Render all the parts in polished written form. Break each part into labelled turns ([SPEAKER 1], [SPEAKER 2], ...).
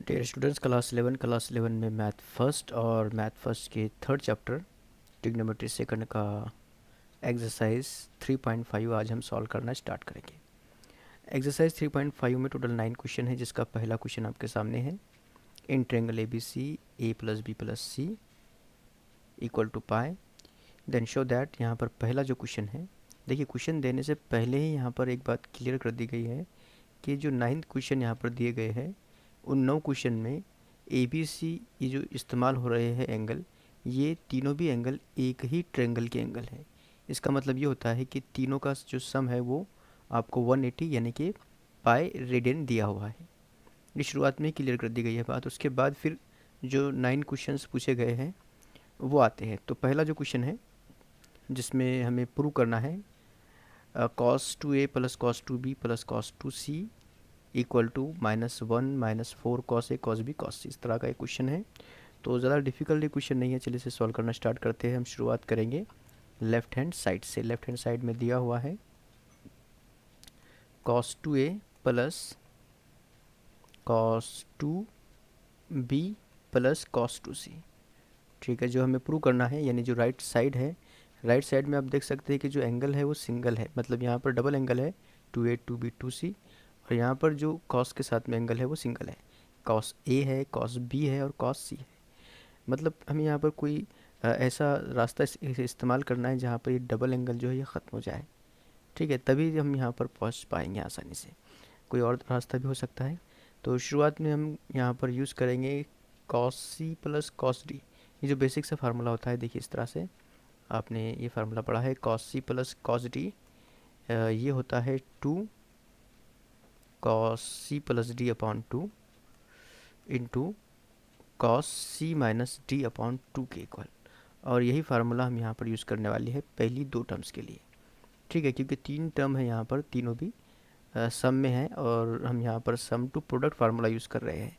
[SPEAKER 1] Dear students, class 11 में math first और math first के थर्ड चैप्टर ट्रिग्नोमेट्री सेकंड का एक्सरसाइज 3.5 आज हम सॉल्व करना स्टार्ट करेंगे। एक्सरसाइज 3.5 में टोटल 9 क्वेश्चन है, जिसका पहला क्वेश्चन आपके सामने है। In triangle ABC a plus B plus C equal to pi, then show that. यहाँ पर पहला जो क्वेश्चन है, देखिए क्वेश्चन देने से पहले ही यहाँ पर एक बात क्लियर कर दी गई है कि जो 9th क्वेश्चन यहाँ पर दिए गए हैं, उन 9 क्वेश्चन में ABC ये जो इस्तेमाल हो रहे हैं एंगल, ये तीनों भी एंगल एक ही ट्रायंगल के एंगल है। इसका मतलब ये होता है कि तीनों का जो सम है वो आपको 180 यानी कि पाई रेडियन दिया हुआ है। ये शुरुआत में ही क्लियर कर दी गई है बात। उसके बाद फिर जो 9 क्वेश्चंस पूछे गए हैं वो आते हैं। तो पहला जो क्वेश्चन है जिसमें हमें प्रूव करना है cos 2a plus cos 2b plus cos 2c equal to -1 -4 cos a cos b cos c, इस तरह का एक क्वेश्चन है। तो ज़्यादा डिफिकल्ट क्वेश्चन नहीं है, चलिए इसे सॉल्व करना स्टार्ट करते हैं। हम शुरुआत करेंगे लेफ़्ट हैंड साइड से। लेफ़्ट हैंड साइड में दिया हुआ है cos 2a plus cos 2b plus cos 2c। ठीक है, जो हमें प्रूव करना है, यानी जो राइट साइड है, राइट साइड में आप देख सकते हैं कि जो एंगल है वो सिंगल है, मतलब यहाँ पर डबल एंगल है 2a 2b 2c, और यहाँ पर जो cos के साथ में एंगल है वो सिंगल है, cos a है, cos b है और cos c है। मतलब हमें यहाँ पर कोई ऐसा रास्ता इस्तेमाल करना है जहाँ पर ये डबल एंगल जो है ये ख़त्म हो जाए। ठीक है, तभी हम यहाँ पर पहुँच पाएंगे आसानी से। कोई और रास्ता भी हो सकता है। तो शुरुआत में हम यहाँ पर यूज़ करेंगे cos c plus cos d। ये जो बेसिक सा फार्मूला होता है, देखिए इस तरह से आपने ये फार्मूला पढ़ा है। cos c plus cos d ये होता है 2 cos c plus d upon 2 into cos c minus d upon 2 के इक्वल। और यही फार्मूला हम यहाँ पर यूज़ करने वाले हैं पहली 2 टर्म्स के लिए। ठीक है, क्योंकि 3 टर्म है यहाँ पर, तीनों भी सम में है और हम यहाँ पर सम टू प्रोडक्ट फार्मूला यूज़ कर रहे हैं।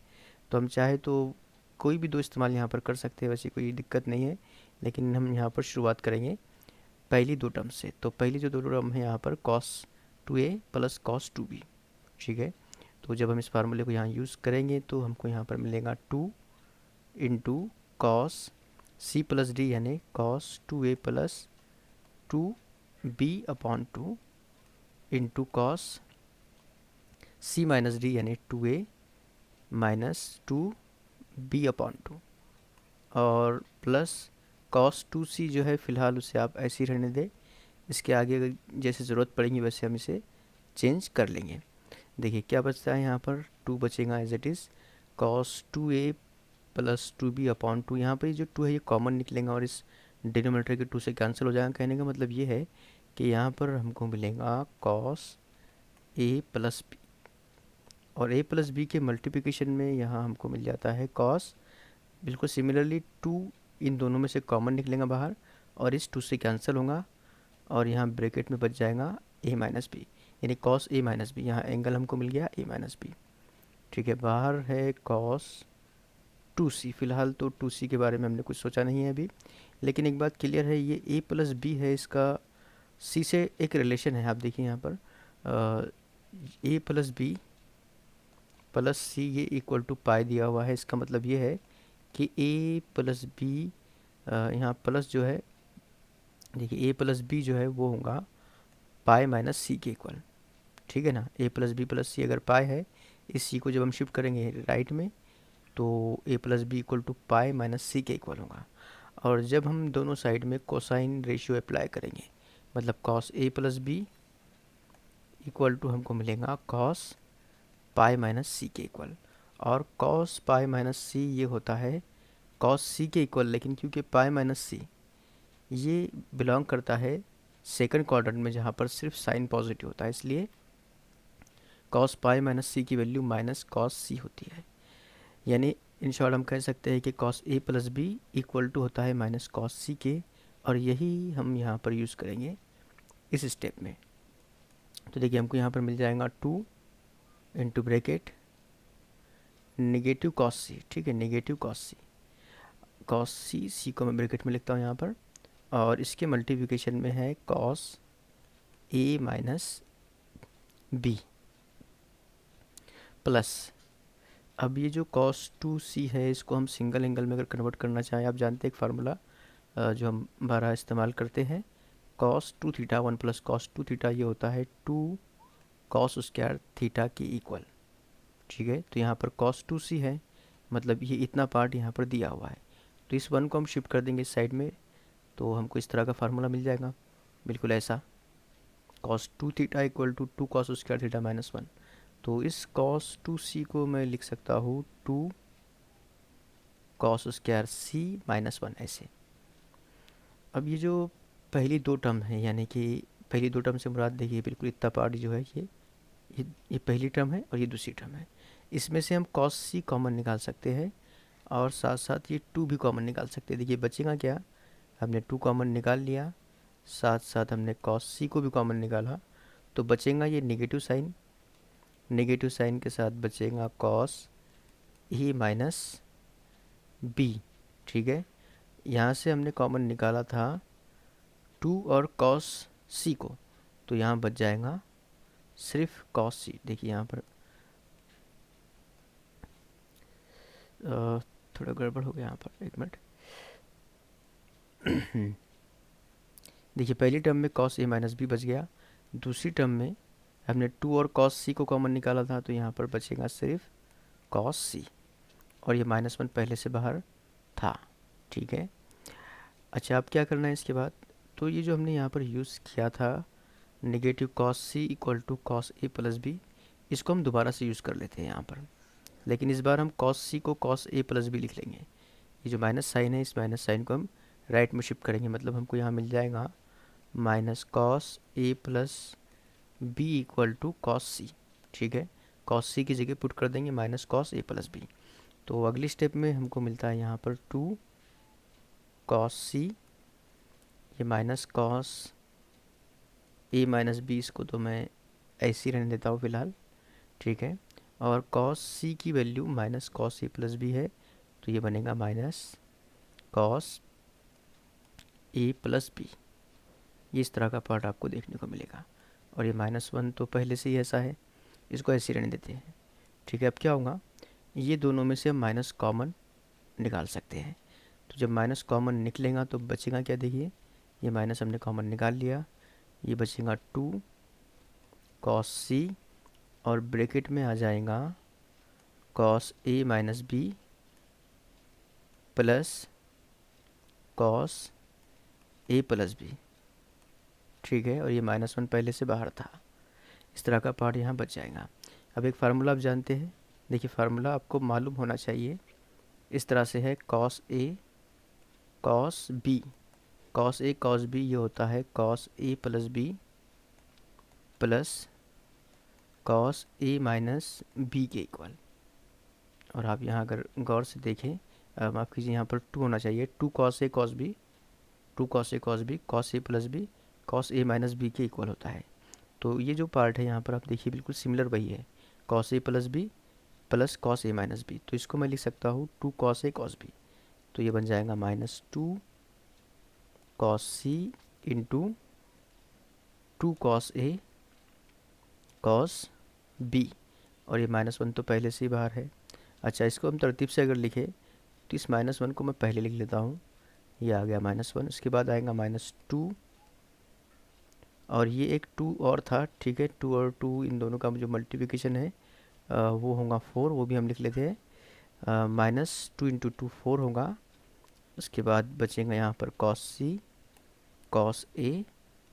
[SPEAKER 1] तो हम चाहे तो कोई भी दो इस्तेमाल यहाँ पर कर सकते हैं, वैसे कोई दिक्कत नहीं है, लेकिन हम यहाँ पर शुरुआत करेंगे पहली 2 टर्म से। तो पहली जो 2 टर्म है यहाँ पर cos 2a plus cos 2b। ठीक है, तो जब हम इस फार्मूले को यहाँ यूज़ करेंगे तो हमको यहाँ पर मिलेगा 2 into cos c plus d यानी cos 2a plus 2b upon 2 into cos c minus d यानी 2a माइनस 2b अपॉन 2, और प्लस cos 2c जो है फ़िलहाल उसे आप ऐसे ही रहने दें। इसके आगे अगर जैसे ज़रूरत पड़ेगी वैसे हम इसे चेंज कर लेंगे। देखिए क्या बचता है यहाँ पर, 2 बचेगा as it is cos 2a plus 2b upon 2। यहाँ पर ये जो 2 है ये कॉमन निकलेगा और इस डिनोमिनेटर के 2 से कैंसिल हो जाएगा। कहने का मतलब ये है कि यहाँ पर हमको मिलेगा cos a प्लस b, और a प्लस b के मल्टीप्लिकेशन में यहाँ हमको मिल जाता है cos। बिल्कुल सिमिलरली 2 इन दोनों में से कॉमन निकलेगा बाहर और इस 2 से कैंसिल होगा, और यहाँ ब्रैकेट में बच जाएगा a माइनस बी, यानी cos a माइनस बी। यहाँ एंगल हमको मिल गया a माइनस बी। ठीक है, बाहर है cos 2c। फ़िलहाल तो 2c के बारे में हमने कुछ सोचा नहीं है अभी, लेकिन एक बात क्लियर है, ये a प्लस बी है, इसका c से एक रिलेशन है। आप देखिए यहाँ पर a plus B plus C ये इक्वल टू पाई दिया हुआ है। इसका मतलब ये है कि a प्लस बी, यहाँ प्लस जो है, देखिए a प्लस बी जो है वो होगा पाई माइनस सी के इक्वल। ठीक है ना, a प्लस बी प्लस सी अगर पाई है, इस सी को जब हम शिफ्ट करेंगे राइट में तो a plus B equal to pi minus C के इक्वल होगा। और जब हम दोनों साइड में कोसाइन रेशियो अप्लाई करेंगे, मतलब cos a plus B equal to हमको मिलेगा cos पाई माइनस सी के इक्वल, और cos पाई माइनस सी ये होता है cos सी के इक्वल। लेकिन क्योंकि पाई माइनस सी ये बिलोंग करता है सेकंड क्वाड्रेंट में जहाँ पर सिर्फ साइन पॉजिटिव होता है, इसलिए cos पाई माइनस सी की वैल्यू माइनस cos सी होती है। यानी इन शॉर्ट हम कह सकते हैं कि cos a plus B equal to होता है माइनस cos सी के, और यही हम यहाँ पर यूज़ करेंगे इस स्टेप में। तो देखिए हमको यहाँ पर मिल जाएगा 2 इंटू ब्रैकेट नेगेटिव cos सी। ठीक है, नेगेटिव cos सी को मैं ब्रैकेट में लिखता हूँ यहाँ पर, और इसके मल्टीप्लिकेशन में है cos a minus b plus, अब ये जो cos 2c है इसको हम सिंगल एंगल में अगर कन्वर्ट करना चाहें, आप जानते हैं एक फार्मूला जो हम बारहा इस्तेमाल करते हैं, cos 2 theta 1 plus cos 2 theta, ये होता है 2 cos स्क्वायर थीटा के इक्वल। ठीक है, तो यहाँ पर cos 2c है, मतलब ये इतना पार्ट यहाँ पर दिया हुआ है, तो इस वन को हम शिफ्ट कर देंगे इस साइड में, तो हमको इस तरह का फार्मूला मिल जाएगा, बिल्कुल ऐसा, cos 2 theta equal to 2 cos square theta minus 1। तो इस cos 2c को मैं लिख सकता हूँ 2 cos स्क्वायर c माइनस 1 ऐसे। अब ये जो पहली दो टर्म है, यानी कि पहली दो टर्म से मुराद देखिए बिल्कुल इतना पार्ट जो है ये पहली टर्म है और ये दूसरी टर्म है। इसमें से हम cos c कॉमन निकाल सकते हैं और साथ साथ ये 2 भी कॉमन निकाल सकते हैं। देखिए बचेगा क्या, हमने 2 कॉमन निकाल लिया, साथ साथ हमने cos c को भी कॉमन निकाला, तो बचेगा ये नेगेटिव साइन, नेगेटिव साइन के साथ बचेगा cos a माइनस b। ठीक है, यहाँ से हमने कॉमन निकाला था 2 और cos c को, तो यहाँ बच जाएगा सिर्फ cos c। देखिए यहाँ पर थोड़ा गड़बड़ हो गया यहाँ पर, एक मिनट। देखिए पहली टर्म में cos a माइनस बी बच गया, दूसरी टर्म में हमने 2 और cos c को कॉमन निकाला था, तो यहाँ पर बचेगा सिर्फ cos c, और ये माइनस 1 पहले से बाहर था। ठीक है, अच्छा अब क्या करना है इसके बाद, तो ये जो हमने यहाँ पर यूज़ किया था negative cos c equal to cos a plus b, इसको हम दोबारा से यूज़ कर लेते हैं यहाँ पर, लेकिन इस बार हम cos c को cos a प्लस बी लिख लेंगे। ये जो माइनस साइन है, इस माइनस साइन को हम राइट में शिफ्ट करेंगे, मतलब हमको यहाँ मिल जाएगा minus cos a plus B equal to cos c। ठीक है, cos c की जगह पुट कर देंगे minus cos a plus b. तो अगली स्टेप में हमको मिलता है यहाँ पर 2 cos c, ये minus cos a minus b, इसको तो मैं ऐसे ही रहने देता हूँ फ़िलहाल। ठीक है, और cos c की value minus cos a plus b है, तो ये बनेगा minus cos a plus b. ये इस तरह का पार्ट आपको देखने को मिलेगा, और ये माइनस 1 तो पहले से ही ऐसा है, इसको ऐसे ही रहने देते हैं। ठीक है, अब क्या होगा, ये दोनों में से हम माइनस कॉमन निकाल सकते हैं, तो जब माइनस कॉमन निकलेगा तो बचेगा क्या, देखिए ये माइनस हमने कॉमन निकाल लिया, ये बचेगा 2 cos c, और ब्रैकेट में आ जाएगा cos a minus b plus cos a plus b. ठीक है, और ये माइनस 1 पहले से बाहर था, इस तरह का पार्ट यहाँ बच जाएगा। अब एक फार्मूला आप जानते हैं, देखिए फार्मूला आपको मालूम होना चाहिए, इस तरह से है cos a cos b, cos a cos b ये होता है cos a plus B plus cos a minus B के इक्वल। और आप यहाँ अगर गौर से देखें, माफ़ कीजिए, यहाँ पर 2 होना चाहिए, 2 cos a cos b, 2 cos a cos b cos a plus b cos a minus B के इक्वल होता है। तो ये जो पार्ट है यहाँ पर आप देखिए बिल्कुल सिमिलर वही है, cos a plus B plus cos a minus b, तो इसको मैं लिख सकता हूँ 2 cos a cos b, तो ये बन जाएगा minus 2 cos c into 2 cos a cos b, और ये माइनस 1 तो पहले से ही बाहर है। अच्छा, इसको हम तरतीब से अगर लिखें तो इस माइनस 1 को मैं पहले लिख लेता हूँ, ये आ गया माइनस 1, उसके बाद आएगा माइनस 2, और ये एक 2 और था। ठीक है, 2 और 2 इन दोनों का जो मल्टीप्लिकेशन है वो होगा 4, वो भी हम लिख लेते हैं, माइनस 2 इंटू 2 4 होगा। उसके बाद बचेगा यहाँ पर cos c cos a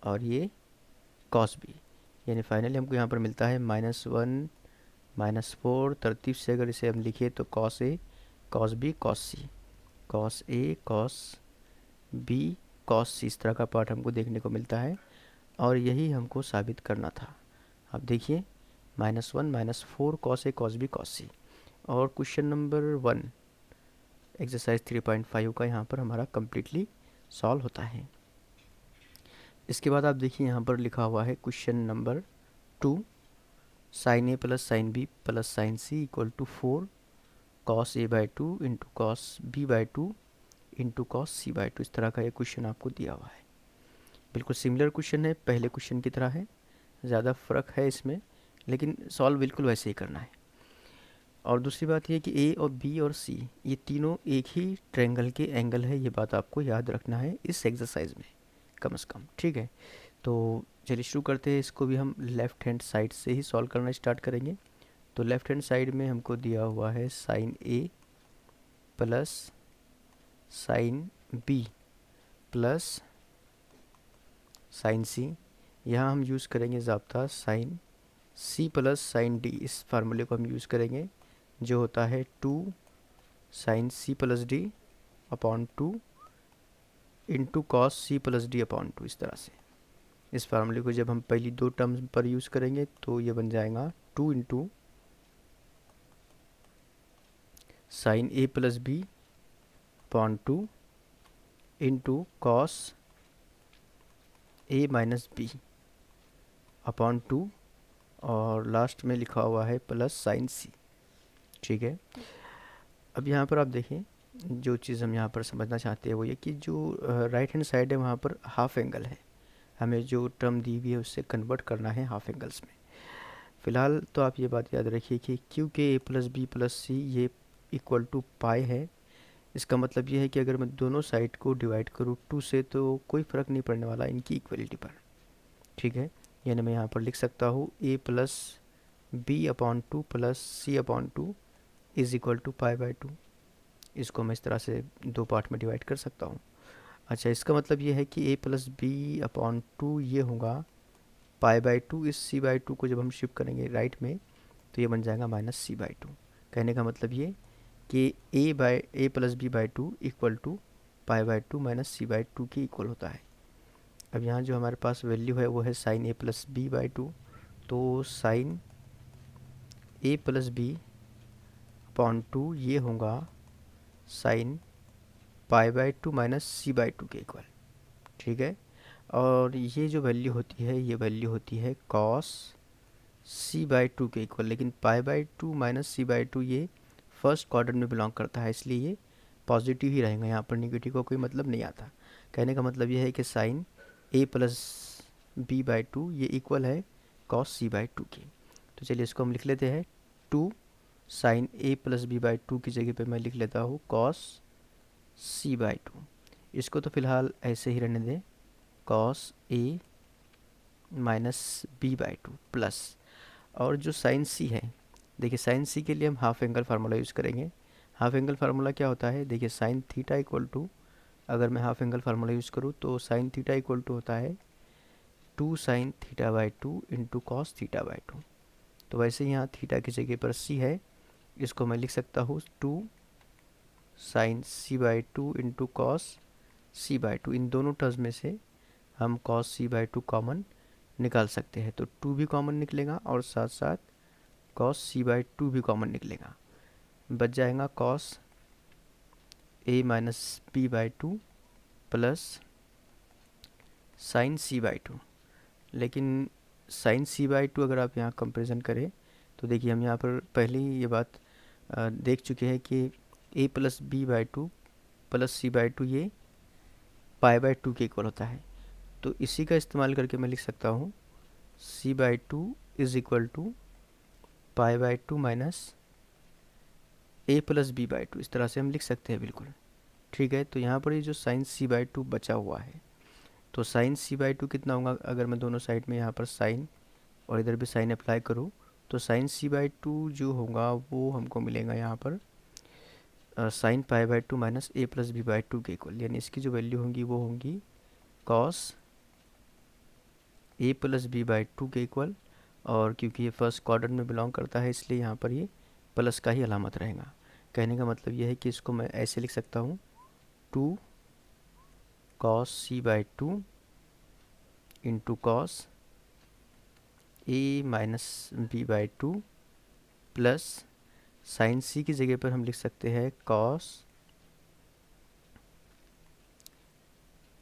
[SPEAKER 1] और ये cos b, यानी फाइनली हमको यहाँ पर मिलता है माइनस 1 माइनस 4। तरतीब से अगर इसे हम लिखे तो cos a cos b cos c, cos a cos b cos c, इस तरह का पार्ट हमको देखने को मिलता है, और यही हमको साबित करना था। अब देखिए minus 1 minus 4 cos a cos b cos c, और क्वेश्चन नंबर 1 एक्सरसाइज 3.5 का यहाँ पर हमारा कम्प्लीटली सॉल्व होता है। इसके बाद आप देखिए यहाँ पर लिखा हुआ है question number 2, sine A plus sine B plus sine c equal to 4 cos a by 2 into cos b by 2 into cos c by 2, इस तरह का ये क्वेश्चन आपको दिया हुआ है। बिल्कुल सिमिलर क्वेश्चन है, पहले क्वेश्चन की तरह है, ज़्यादा फ़र्क है इसमें, लेकिन सॉल्व बिल्कुल वैसे ही करना है। और दूसरी बात ये कि ए और बी और सी ये तीनों एक ही ट्रायंगल के एंगल है, ये बात आपको याद रखना है इस एक्सरसाइज में कम से कम, ठीक है। तो चलिए शुरू करते हैं, इसको भी हम लेफ़्ट हैंड साइड से ही सॉल्व करना स्टार्ट करेंगे। तो लेफ़्ट हैंड साइड में हमको दिया हुआ है साइन ए plus sine B plus sine C. यहाँ हम यूज़ करेंगे ज़ाब्ता साइन सी प्लस साइन डी, इस फार्मूले को हम यूज़ करेंगे जो होता है 2 साइन सी plus d upon 2 into cos सी प्लस डी अपॉन 2। इस तरह से इस फार्मूले को जब हम पहली दो टर्म्स पर यूज़ करेंगे तो ये बन जाएगा 2 इंटू साइन ए plus B upon 2 into cos ए माइनस बी अपॉन 2 और लास्ट में लिखा हुआ है प्लस साइन सी, ठीक है। अब यहाँ पर आप देखें, जो चीज़ हम यहाँ पर समझना चाहते हैं वो ये कि जो राइट हैंड साइड है वहाँ पर हाफ एंगल है, हमें जो टर्म दी हुई है उससे कन्वर्ट करना है हाफ एंगल्स में। फ़िलहाल तो आप ये बात याद रखिए कि क्यू के ए प्लस बी प्लस सी ये इक्वल टू पाई है। इसका मतलब ये है कि अगर मैं दोनों साइड को डिवाइड करूँ 2 से तो कोई फ़र्क नहीं पड़ने वाला इनकी इक्वलिटी पर, ठीक है। यानी मैं यहाँ पर लिख सकता हूँ A plus B upon 2 plus C upon 2 is equal to pi by 2। इसको मैं इस तरह से दो पार्ट में डिवाइड कर सकता हूँ। अच्छा, इसका मतलब ये है कि ए प्लस बी अपॉन 2 ये होगा पाई बाई 2। इस सी बाई 2 को जब हम शिफ्ट करेंगे राइट में तो ये बन जाएगा माइनस सी बाई 2। कहने का मतलब ये कि A plus B by 2 equal to pi by 2 minus C by 2 की इक्वल होता है। अब यहाँ जो हमारे पास वैल्यू है वो है sine A plus B by 2, तो साइन ए प्लस बी अपॉन 2 ये होगा sine pi by 2 minus C by 2 के इक्वल, ठीक है। और ये जो वैल्यू होती है ये वैल्यू होती है कॉस सी बाई 2 के इक्वल, लेकिन pi by 2 minus C by 2 ये फर्स्ट क्वाड्रेंट में बिलोंग करता है, इसलिए ये पॉजिटिव ही रहेगा, यहाँ पर निगेटिव का कोई मतलब नहीं आता। कहने का मतलब ये है कि sine A plus B by 2 ये इक्वल है कॉस सी बाई 2 की। तो चलिए इसको हम लिख लेते हैं 2 sine A plus B by 2 की जगह पे मैं लिख लेता हूँ कॉस सी बाई 2। इसको तो फ़िलहाल ऐसे ही रहने दें, cos A minus B by 2 plus, और जो साइन सी है, देखिए साइन सी के लिए हम हाफ एंगल फार्मूला यूज़ करेंगे। हाफ एंगल फार्मूला क्या होता है, देखिए साइन थीटा इक्वल टू, अगर मैं हाफ एंगल फार्मूला यूज़ करूँ तो साइन थीटा इक्वल टू होता है 2 sine theta by 2 into cos theta by 2। तो वैसे यहाँ थीटा की जगह पर सी है, इसको मैं लिख सकता हूँ 2 sine C by 2 into cos C by 2। इन दोनों टर्म्स में से हम कॉस सी बाई 2 कॉमन निकाल सकते हैं, तो 2 भी कॉमन निकलेगा और साथ साथ कॉस सी बाई 2 भी कॉमन निकलेगा। बच जाएगा cos A minus B by 2 plus sine C by 2। लेकिन साइन सी बाई 2 अगर आप यहाँ कंपेरिजन करें तो देखिए हम यहाँ पर पहले ही ये बात देख चुके हैं कि A plus B by 2 plus C by 2 ये पाई बाई 2 के इक्वल होता है। तो इसी का इस्तेमाल करके मैं लिख सकता हूँ C by 2 is equal to pi by 2 minus A plus B by 2। इस तरह से हम लिख सकते हैं बिल्कुल, ठीक है। तो यहाँ पर ये जो साइन सी बाई 2 बचा हुआ है, तो साइन सी बाई 2 कितना होगा, अगर मैं दोनों साइड में यहाँ पर साइन और इधर भी साइन अप्लाई करूँ तो साइन सी बाई 2 जो होगा वो हमको मिलेगा यहाँ पर sine pi by 2 minus A plus B by 2 के इक्वल, यानी इसकी जो वैल्यू होंगी वो होंगी cos A plus B by 2 के इक्वल। और क्योंकि ये फर्स्ट क्वाड्रेंट में बिलोंग करता है इसलिए यहाँ पर ये प्लस का ही अलामत रहेगा। कहने का मतलब ये है कि इसको मैं ऐसे लिख सकता हूँ 2 cos C by 2 into cos A minus B by 2 plus sine C की जगह पर हम लिख सकते हैं cos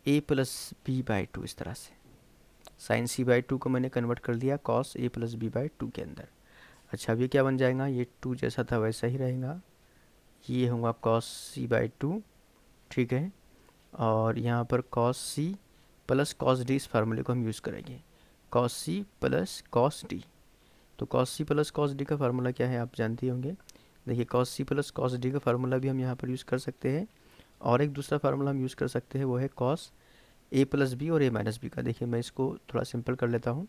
[SPEAKER 1] A plus B by 2। इस तरह से साइन सी बाई 2 को मैंने कन्वर्ट कर दिया cos A plus B by 2 के अंदर। अच्छा, अब ये क्या बन जाएगा, ये 2 जैसा था वैसा ही रहेगा, ये होगा कॉस सी बाई 2, ठीक है। और यहाँ पर कॉस सी प्लस कॉस डी, इस फार्मूले को हम यूज़ करेंगे, कॉस सी प्लस कॉस डी। तो कॉस सी प्लस कॉस डी का फार्मूला क्या है आप जानते होंगे, देखिए कॉस सी प्लस कॉस डी का फार्मूला भी हम यहाँ पर यूज़ कर सकते हैं, और एक दूसरा फार्मूला हम यूज़ कर सकते हैं, वो है कॉस ए प्लस बी और ए माइनस बी का। देखिए मैं इसको थोड़ा सिंपल कर लेता हूँ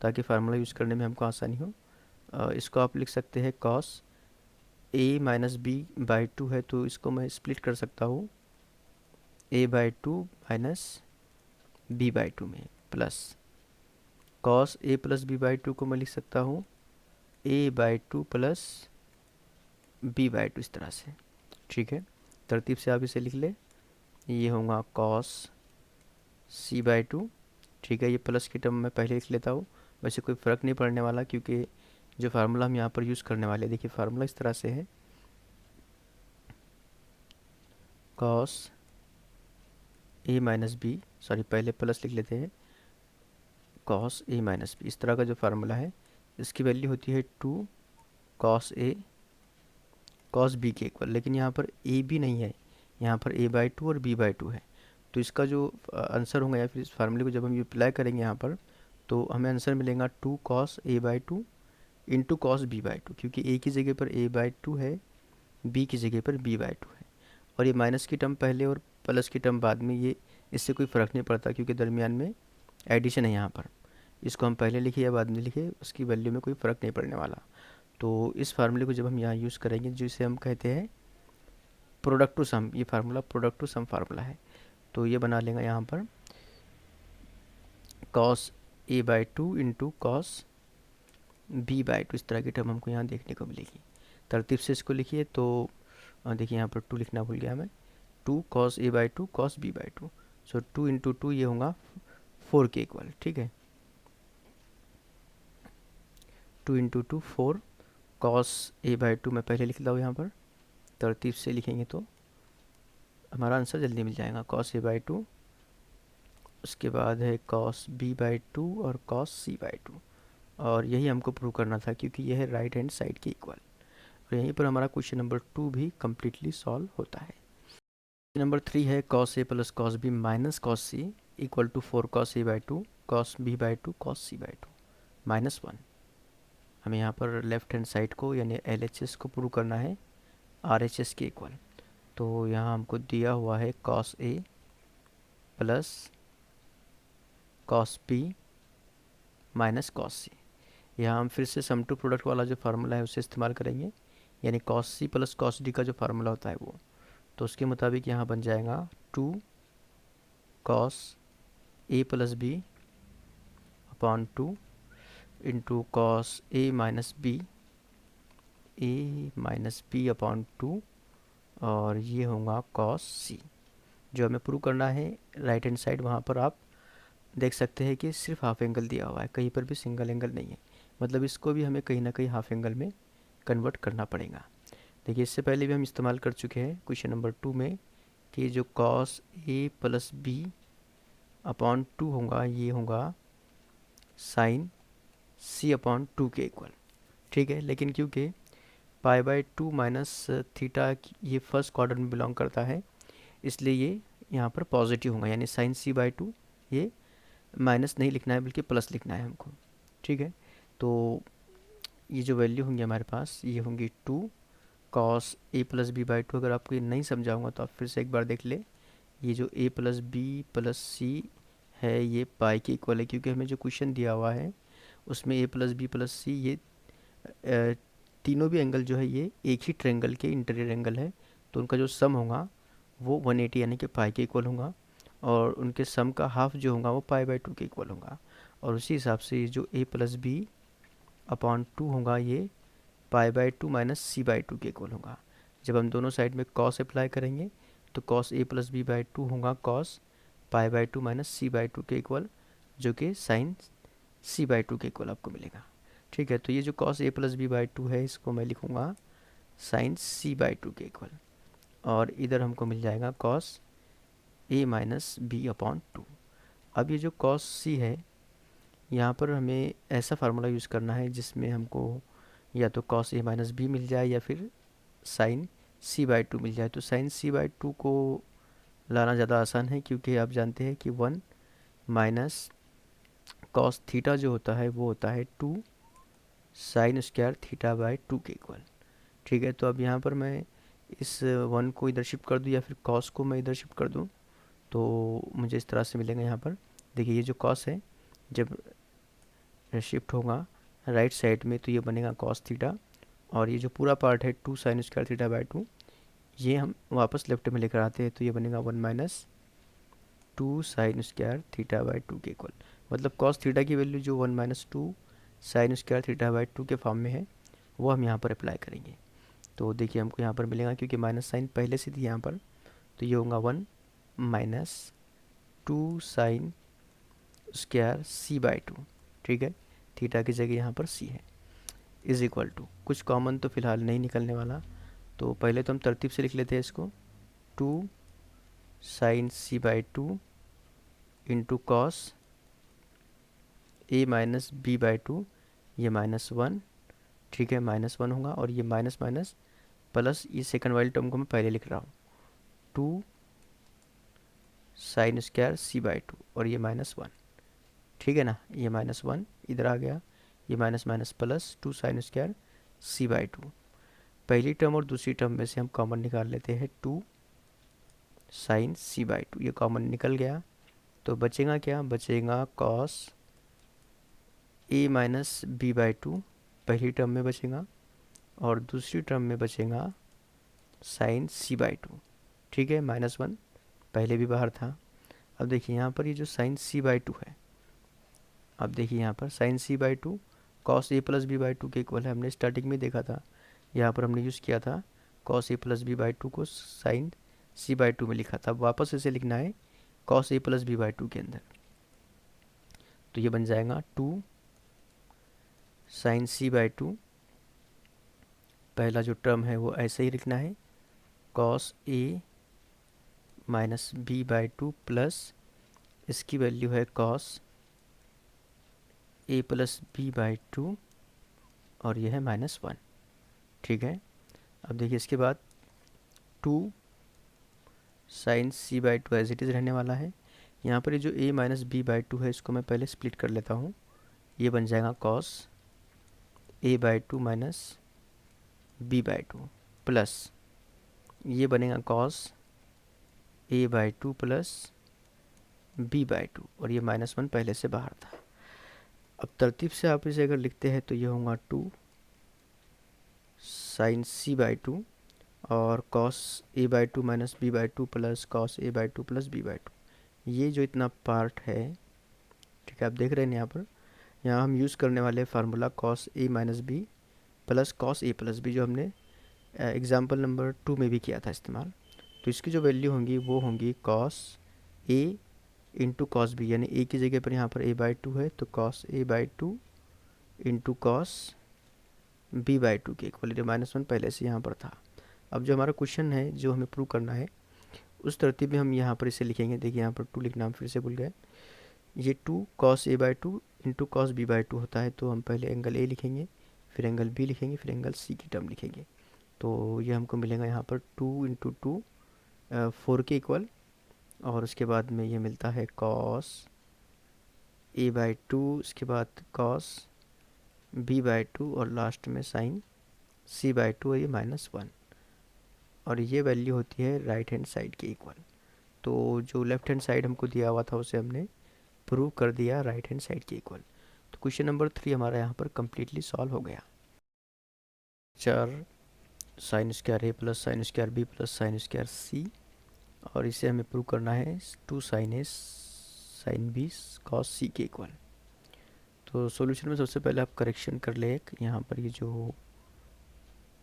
[SPEAKER 1] ताकि फार्मूला यूज़ करने में हमको आसानी हो। इसको आप लिख सकते हैं cos A minus B by two है, तो इसको मैं स्प्लिट कर सकता हूँ A by two minus B by two में, plus cos A plus B by two को मैं लिख सकता हूँ A by two plus B by two, इस तरह से। ठीक है, तरतीब से आप इसे लिख ले। ये होगा कॉस सी बाई टू। ठीक है, ये प्लस की टर्म मैं पहले लिख लेता हूँ, वैसे कोई फ़र्क नहीं पड़ने वाला क्योंकि जो फार्मूला हम यहाँ पर यूज़ करने वाले हैं, देखिए फार्मूला इस तरह से है, कॉस ए माइनस बी, सॉरी पहले प्लस लिख लेते हैं, कॉस ए माइनस बी, इस तरह का जो फार्मूला है इसकी वैल्यू होती है two cos A cos B के इक्वल। लेकिन यहाँ पर ए बी नहीं है, यहाँ पर ए बाई टू और बी बाई टू है, तो इसका जो आंसर होगा या फिर इस फार्मूले को जब हम अप्लाई करेंगे यहाँ पर, तो हमें आंसर मिलेगा two cos A by two into cos B by two, क्योंकि ए की जगह पर ए बाई टू है, बी की जगह पर बी बाई टू है, और ये माइनस की टर्म पहले और प्लस की टर्म बाद में, ये इससे कोई फ़र्क नहीं पड़ता क्योंकि दरमियान में एडिशन है यहाँ पर। इसको हम पहले लिखे या बाद में लिखे उसकी वैल्यू में कोई फ़र्क नहीं पड़ने वाला। तो इस फार्मूले को जब हम यहाँ यूज़ करेंगे, जिसे हम कहते हैं प्रोडक्ट टू सम, ये formula product to sum formula है, तो ये बना लेगा यहाँ पर cos A by two into cos B by two, इस तरह की टर्म हमको यहाँ देखने को मिलेगी। तरतीब से इसको लिखिए तो देखिए यहाँ पर टू लिखना भूल गया मैं, two cos A by two cos B by two, so two into two ये होगा फोर के इक्वल। ठीक है, two into two four, cos A by two मैं पहले लिख रहा हूँ यहाँ पर, तरतीब से लिखेंगे तो हमारा आंसर जल्दी मिल जाएगा, कॉस ए बाई टू, उसके बाद है कॉस बी बाई टू और कॉस सी बाई टू, और यही हमको प्रूव करना था क्योंकि यह है राइट हैंड साइड के इक्वल। और यहीं पर हमारा क्वेश्चन नंबर 2 भी कम्प्लीटली सॉल्व होता है। क्वेश्चन नंबर 3 है cos A plus cos B minus cos C equal to four cos A by two cos B by two cos C by two minus one. हमें यहाँ पर left hand side को यानी L H S को prove करना है R H S के equal. तो यहाँ हमको दिया हुआ है cos A plus cos B minus cos C. यहाँ हम फिर से सम टू प्रोडक्ट वाला जो फार्मूला है उसे इस्तेमाल करेंगे, यानी कॉस सी प्लस कॉस डी का जो फार्मूला होता है वो, तो उसके मुताबिक यहाँ बन जाएगा two cos A plus B upon two into cos A minus B upon two, और ये होगा कॉस सी। जो हमें प्रूव करना है राइट हैंड साइड, वहाँ पर आप देख सकते हैं कि सिर्फ हाफ एंगल दिया हुआ है, कहीं पर भी सिंगल एंगल नहीं है, मतलब इसको भी हमें कहीं ना कहीं हाफ एंगल में कन्वर्ट करना पड़ेगा। देखिए इससे पहले भी हम इस्तेमाल कर चुके हैं क्वेश्चन नंबर 2 में कि जो cos A plus B upon two होगा ये होगा साइन सी अपॉन टू के इक्वल। ठीक है, लेकिन क्योंकि पाई बाई टू माइनस थीटा ये फर्स्ट क्वाड्रेंट में बिलोंग करता है, इसलिए ये यहाँ पर पॉजिटिव होगा, यानी साइन सी बाई टू ये माइनस नहीं लिखना है बल्कि प्लस लिखना है हमको। ठीक है, तो ये जो वैल्यू होंगी हमारे पास ये होंगी two cos A plus B by two. अगर आपको ये नहीं समझाऊंगा तो आप फिर से एक बार देख ले, ये जो ए प्लस बी प्लस सी है ये पाई के इक्वल है, क्योंकि हमें जो क्वेश्चन दिया हुआ है उसमें ए प्लस बी प्लस सी ये तीनों भी एंगल जो है ये एक ही ट्रेंगल के इंटीरियर एंगल है, तो उनका जो सम होगा वो 180 यानी कि पाई के इक्वल होगा, और उनके सम का हाफ जो होगा वो पाई बाई टू के इक्वल होगा, और उसी हिसाब से ये जो A plus B upon two होगा ये pi by two minus C by two के इक्वल होगा। जब हम दोनों साइड में कॉस अप्लाई करेंगे तो cos A plus B by two होगा cos pi by two minus C by two के इक्वल, जो कि साइन सी बाई टू के इक्वल आपको मिलेगा। ठीक है, तो ये जो cos A plus B by two है इसको मैं लिखूँगा साइन सी बाई टू के इक्वल, और इधर हमको मिल जाएगा कॉस ए माइनस बी अपॉन टू। अब ये जो कॉस सी है यहाँ पर हमें ऐसा फार्मूला यूज़ करना है जिसमें हमको या तो कॉस ए माइनस बी मिल जाए या फिर साइन सी बाई टू मिल जाए। तो साइन सी बाई टू को लाना ज़्यादा आसान है, क्योंकि आप जानते हैं कि वन माइनस कॉस थीटा जो होता है वो होता है two sine square theta by two के इक्वल। ठीक है, तो अब यहाँ पर मैं इस 1 को इधर शिफ्ट कर दूँ या फिर कॉस को मैं इधर शिफ्ट कर दूँ, तो मुझे इस तरह से मिलेगा यहाँ पर। देखिए ये जो कॉस है जब शिफ्ट होगा राइट साइड में तो ये बनेगा कॉस थीटा, और ये जो पूरा पार्ट है 2 साइन स्क्वायर थीटा बाई 2, ये हम वापस लेफ्ट में लेकर आते हैं तो ये बनेगा 1 minus 2 sine square theta by 2 के इक्वल। मतलब कॉस थीटा की वैल्यू जो 1 minus 2 sine square theta by 2 के फॉर्म में है वो हम यहाँ पर अप्लाई करेंगे। तो देखिए हमको यहाँ पर मिलेगा, क्योंकि माइनस साइन पहले से थी यहाँ पर, तो ये होगा 1 minus 2 sine square C by 2। ठीक है, थीटा की जगह यहाँ पर सी है, इज इक्वल टू, कुछ कॉमन तो फिलहाल नहीं निकलने वाला, तो पहले तो हम तरतीब से लिख लेते हैं इसको, 2 sine C by 2 into cos A minus B by 2, ये -1। ठीक है, -1 होगा, और ये माइनस माइनस प्लस, ये सेकंड वाली टर्म को मैं पहले लिख रहा हूँ, 2 साइन स्क्वायर सी बाई 2 और ये -1। ठीक है ना, ये -1 इधर आ गया, ये minus minus plus 2 sine square C by 2। पहली टर्म और दूसरी टर्म में से हम कॉमन निकाल लेते हैं, 2 साइन सी बाई 2, ये कॉमन निकल गया, तो बचेगा क्या, बचेगा cos A minus B by 2 पहली टर्म में बचेगा, और दूसरी टर्म में बचेगा साइन सी बाई 2। ठीक है, -1 पहले भी बाहर था। अब देखिए यहाँ पर ये जो साइन सी बाई 2 है, अब देखिए यहाँ पर sine C by 2 cos A plus B by 2 के इक्वल है, हमने स्टार्टिंग में देखा था, यहाँ पर हमने यूज़ किया था cos A plus B by 2 को साइन सी बाई 2 में लिखा था, अब वापस इसे लिखना है cos A plus B by 2 के अंदर, तो ये बन जाएगा 2 साइन सी बाई 2, पहला जो टर्म है वो ऐसे ही लिखना है, cos A minus B by 2 plus इसकी वैल्यू है cos A plus B by 2, और यह है -1। ठीक है, अब देखिए इसके बाद 2 sine C by 2 as it is रहने वाला है, यहाँ पर ये जो a माइनस बी बाई 2 है इसको मैं पहले स्प्लिट कर लेता हूँ, ये बन जाएगा cos A by 2 minus B by 2 plus ये बनेगा cos A by 2 plus B by 2, और ये -1 पहले से बाहर था। अब तरतीब से आप इसे अगर लिखते हैं तो ये होगा 2 साइन सी बाई 2 और cos A by 2 minus B by 2 plus cos A by 2 plus B by 2, ये जो इतना पार्ट है, ठीक है, आप देख रहे हैं यहाँ पर, यहाँ हम यूज़ करने वाले formula cos A minus b plus cos A plus B, जो हमने एग्जाम्पल नंबर 2 में भी किया था इस्तेमाल। तो इसकी जो वैल्यू होंगी वो होंगी cos A into cos B, यानी ए की जगह पर यहाँ पर ए बाई 2 है तो cos A by 2 into cos B by 2 के इक्वल, जो -1 पहले से यहाँ पर था। अब जो हमारा क्वेश्चन है जो हमें प्रूव करना है उस तरतीब में हम यहाँ पर इसे लिखेंगे। देखिए यहाँ पर 2 लिखना हम फिर से भूल गए, ये 2 cos A by 2 into cos B by 2 होता है, तो हम पहले एंगल ए लिखेंगे, फिर एंगल बी लिखेंगे, फिर एंगल सी की टर्म लिखेंगे, तो ये हमको मिलेगा यहाँ पर 2 इंटू 2 4 के इक्वल, और उसके बाद में ये मिलता है कॉस ए बाई 2, उसके बाद कॉस बी बाई 2 और लास्ट में साइन सी बाई 2, और ये -1, और ये वैल्यू होती है राइट हैंड साइड के इक्वल। तो जो लेफ्ट हैंड साइड हमको दिया हुआ था उसे हमने प्रूव कर दिया राइट हैंड साइड के इक्वल। तो क्वेश्चन नंबर 3 हमारा यहाँ पर कम्प्लीटली सॉल्व हो गया। 4 sine square A plus sine square B plus sine square C, और इसे हमें प्रूव करना है 2 sine A sine B cos C के इक्वल। तो सॉल्यूशन में सबसे पहले आप करेक्शन कर ले, एक यहाँ पर ये जो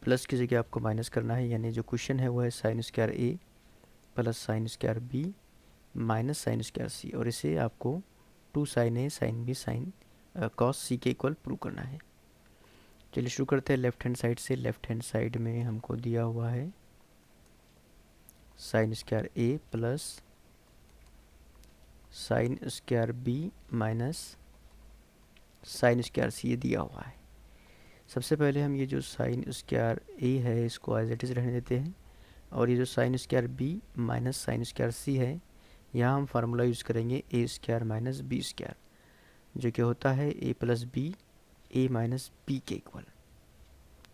[SPEAKER 1] प्लस की जगह आपको माइनस करना है, यानी जो क्वेश्चन है वो है sine square A plus sine square B minus sine square C, और इसे आपको 2 sine A sine B sine cos C के इक्वल प्रूव करना है। चलिए शुरू करते हैं लेफ्ट हैंड साइड से। लेफ्ट हैंड साइड में हमको दिया हुआ है sine square A plus sine square B minus sine square C, ये दिया हुआ है। सबसे पहले हम ये जो साइन स्क्वायर ए है इसको एज इट इज़ रहने देते हैं, और ये जो sine square B minus sine square C है, यहाँ हम फार्मूला यूज़ करेंगे A square minus B square, जो कि होता है A plus B A minus B के इक्वल।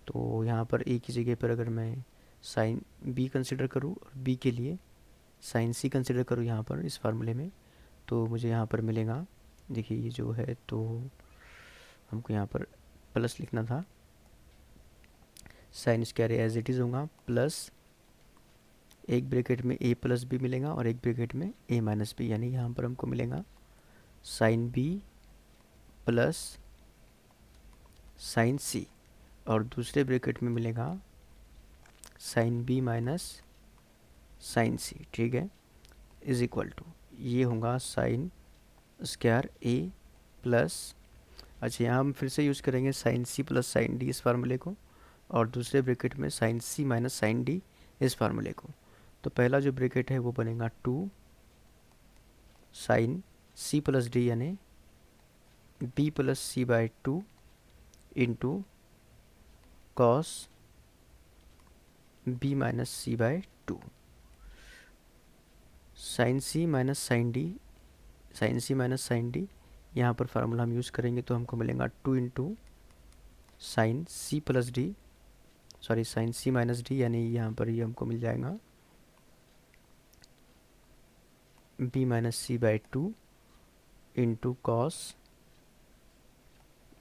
[SPEAKER 1] तो यहाँ पर ए की जगह पर अगर मैं साइन बी कंसिडर करूँ और बी के लिए साइन सी कंसिडर करूँ यहाँ पर इस फार्मूले में, तो मुझे यहाँ पर मिलेगा, देखिए ये जो है, तो हमको यहाँ पर प्लस लिखना था, sine square as it is होगा प्लस एक ब्रैकेट में ए प्लस बी मिलेगा और एक ब्रैकेट में ए माइनस बी, यानी यहाँ पर हमको मिलेगा साइन बी प्लस साइन सी, और दूसरे ब्रैकेट में मिलेगा साइन बी माइनस साइन सी, ठीक है, इज इक्वल टू ये होगा साइन स्क्वायर ए प्लस, अच्छा यहाँ हम फिर से यूज़ करेंगे साइन सी प्लस साइन डी इस फार्मूले को, और दूसरे ब्रैकेट में sine C minus sine D इस फार्मूले को। तो पहला जो ब्रैकेट है वो बनेगा 2 साइन सी प्लस डी यानी B plus C by 2 into cos B minus C by 2, sine C minus sine D, sine C minus sine D, यहाँ पर फार्मूला हम यूज़ करेंगे तो हमको मिलेगा 2 इंटू साइन सी plus D, sorry sine C minus D, यानी यहाँ पर ये हमको मिल जाएगा B minus C by 2 into cos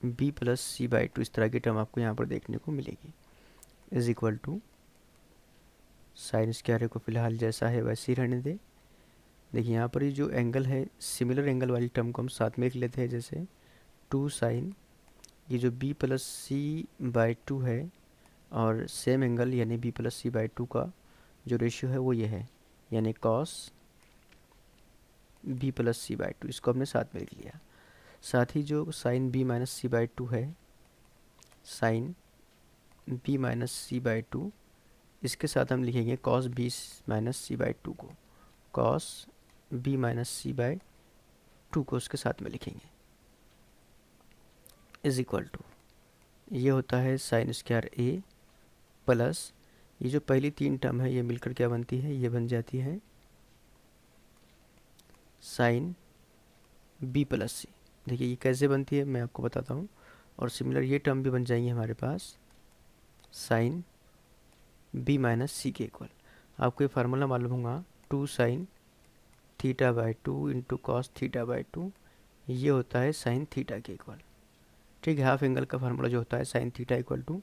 [SPEAKER 1] B plus C by 2, इस तरह की टर्म आपको यहाँ पर देखने को मिलेगी, is equal to sine square को फिलहाल जैसा है वैसे ही रहने दे। देखिए यहाँ पर ये जो एंगल है, सिमिलर एंगल वाली टर्म को हम साथ में लिख लेते हैं, जैसे 2 साइन, ये जो बी प्लस सी बाई 2 है और सेम एंगल यानी बी प्लस सी बाई 2 का जो रेशियो है वो ये है, यानी cos B plus C by 2, इसको हमने साथ में लिख लिया। साथ ही जो sine B minus C by 2 है, sine B minus C by 2, इसके साथ हम लिखेंगे cos B minus C by 2 को, cos B minus C by 2 को उसके साथ में लिखेंगे, इज इक्वल टू ये होता है साइन स्क्वायर ए प्लस, ये जो पहली 3 टर्म है ये मिलकर क्या बनती है, ये बन जाती है साइन बी प्लस सी। देखिए ये कैसे बनती है मैं आपको बताता हूँ, और सिमिलर ये टर्म भी बन जाएंगे हमारे पास साइन बी माइनस सी के इक्वल। आपको ये फार्मूला मालूम होगा 2 sine theta by 2 into cos theta by 2, ये होता है साइन थीटा के इक्वल, ठीक है। हाफ एंगल का फार्मूला जो होता है sine theta equal to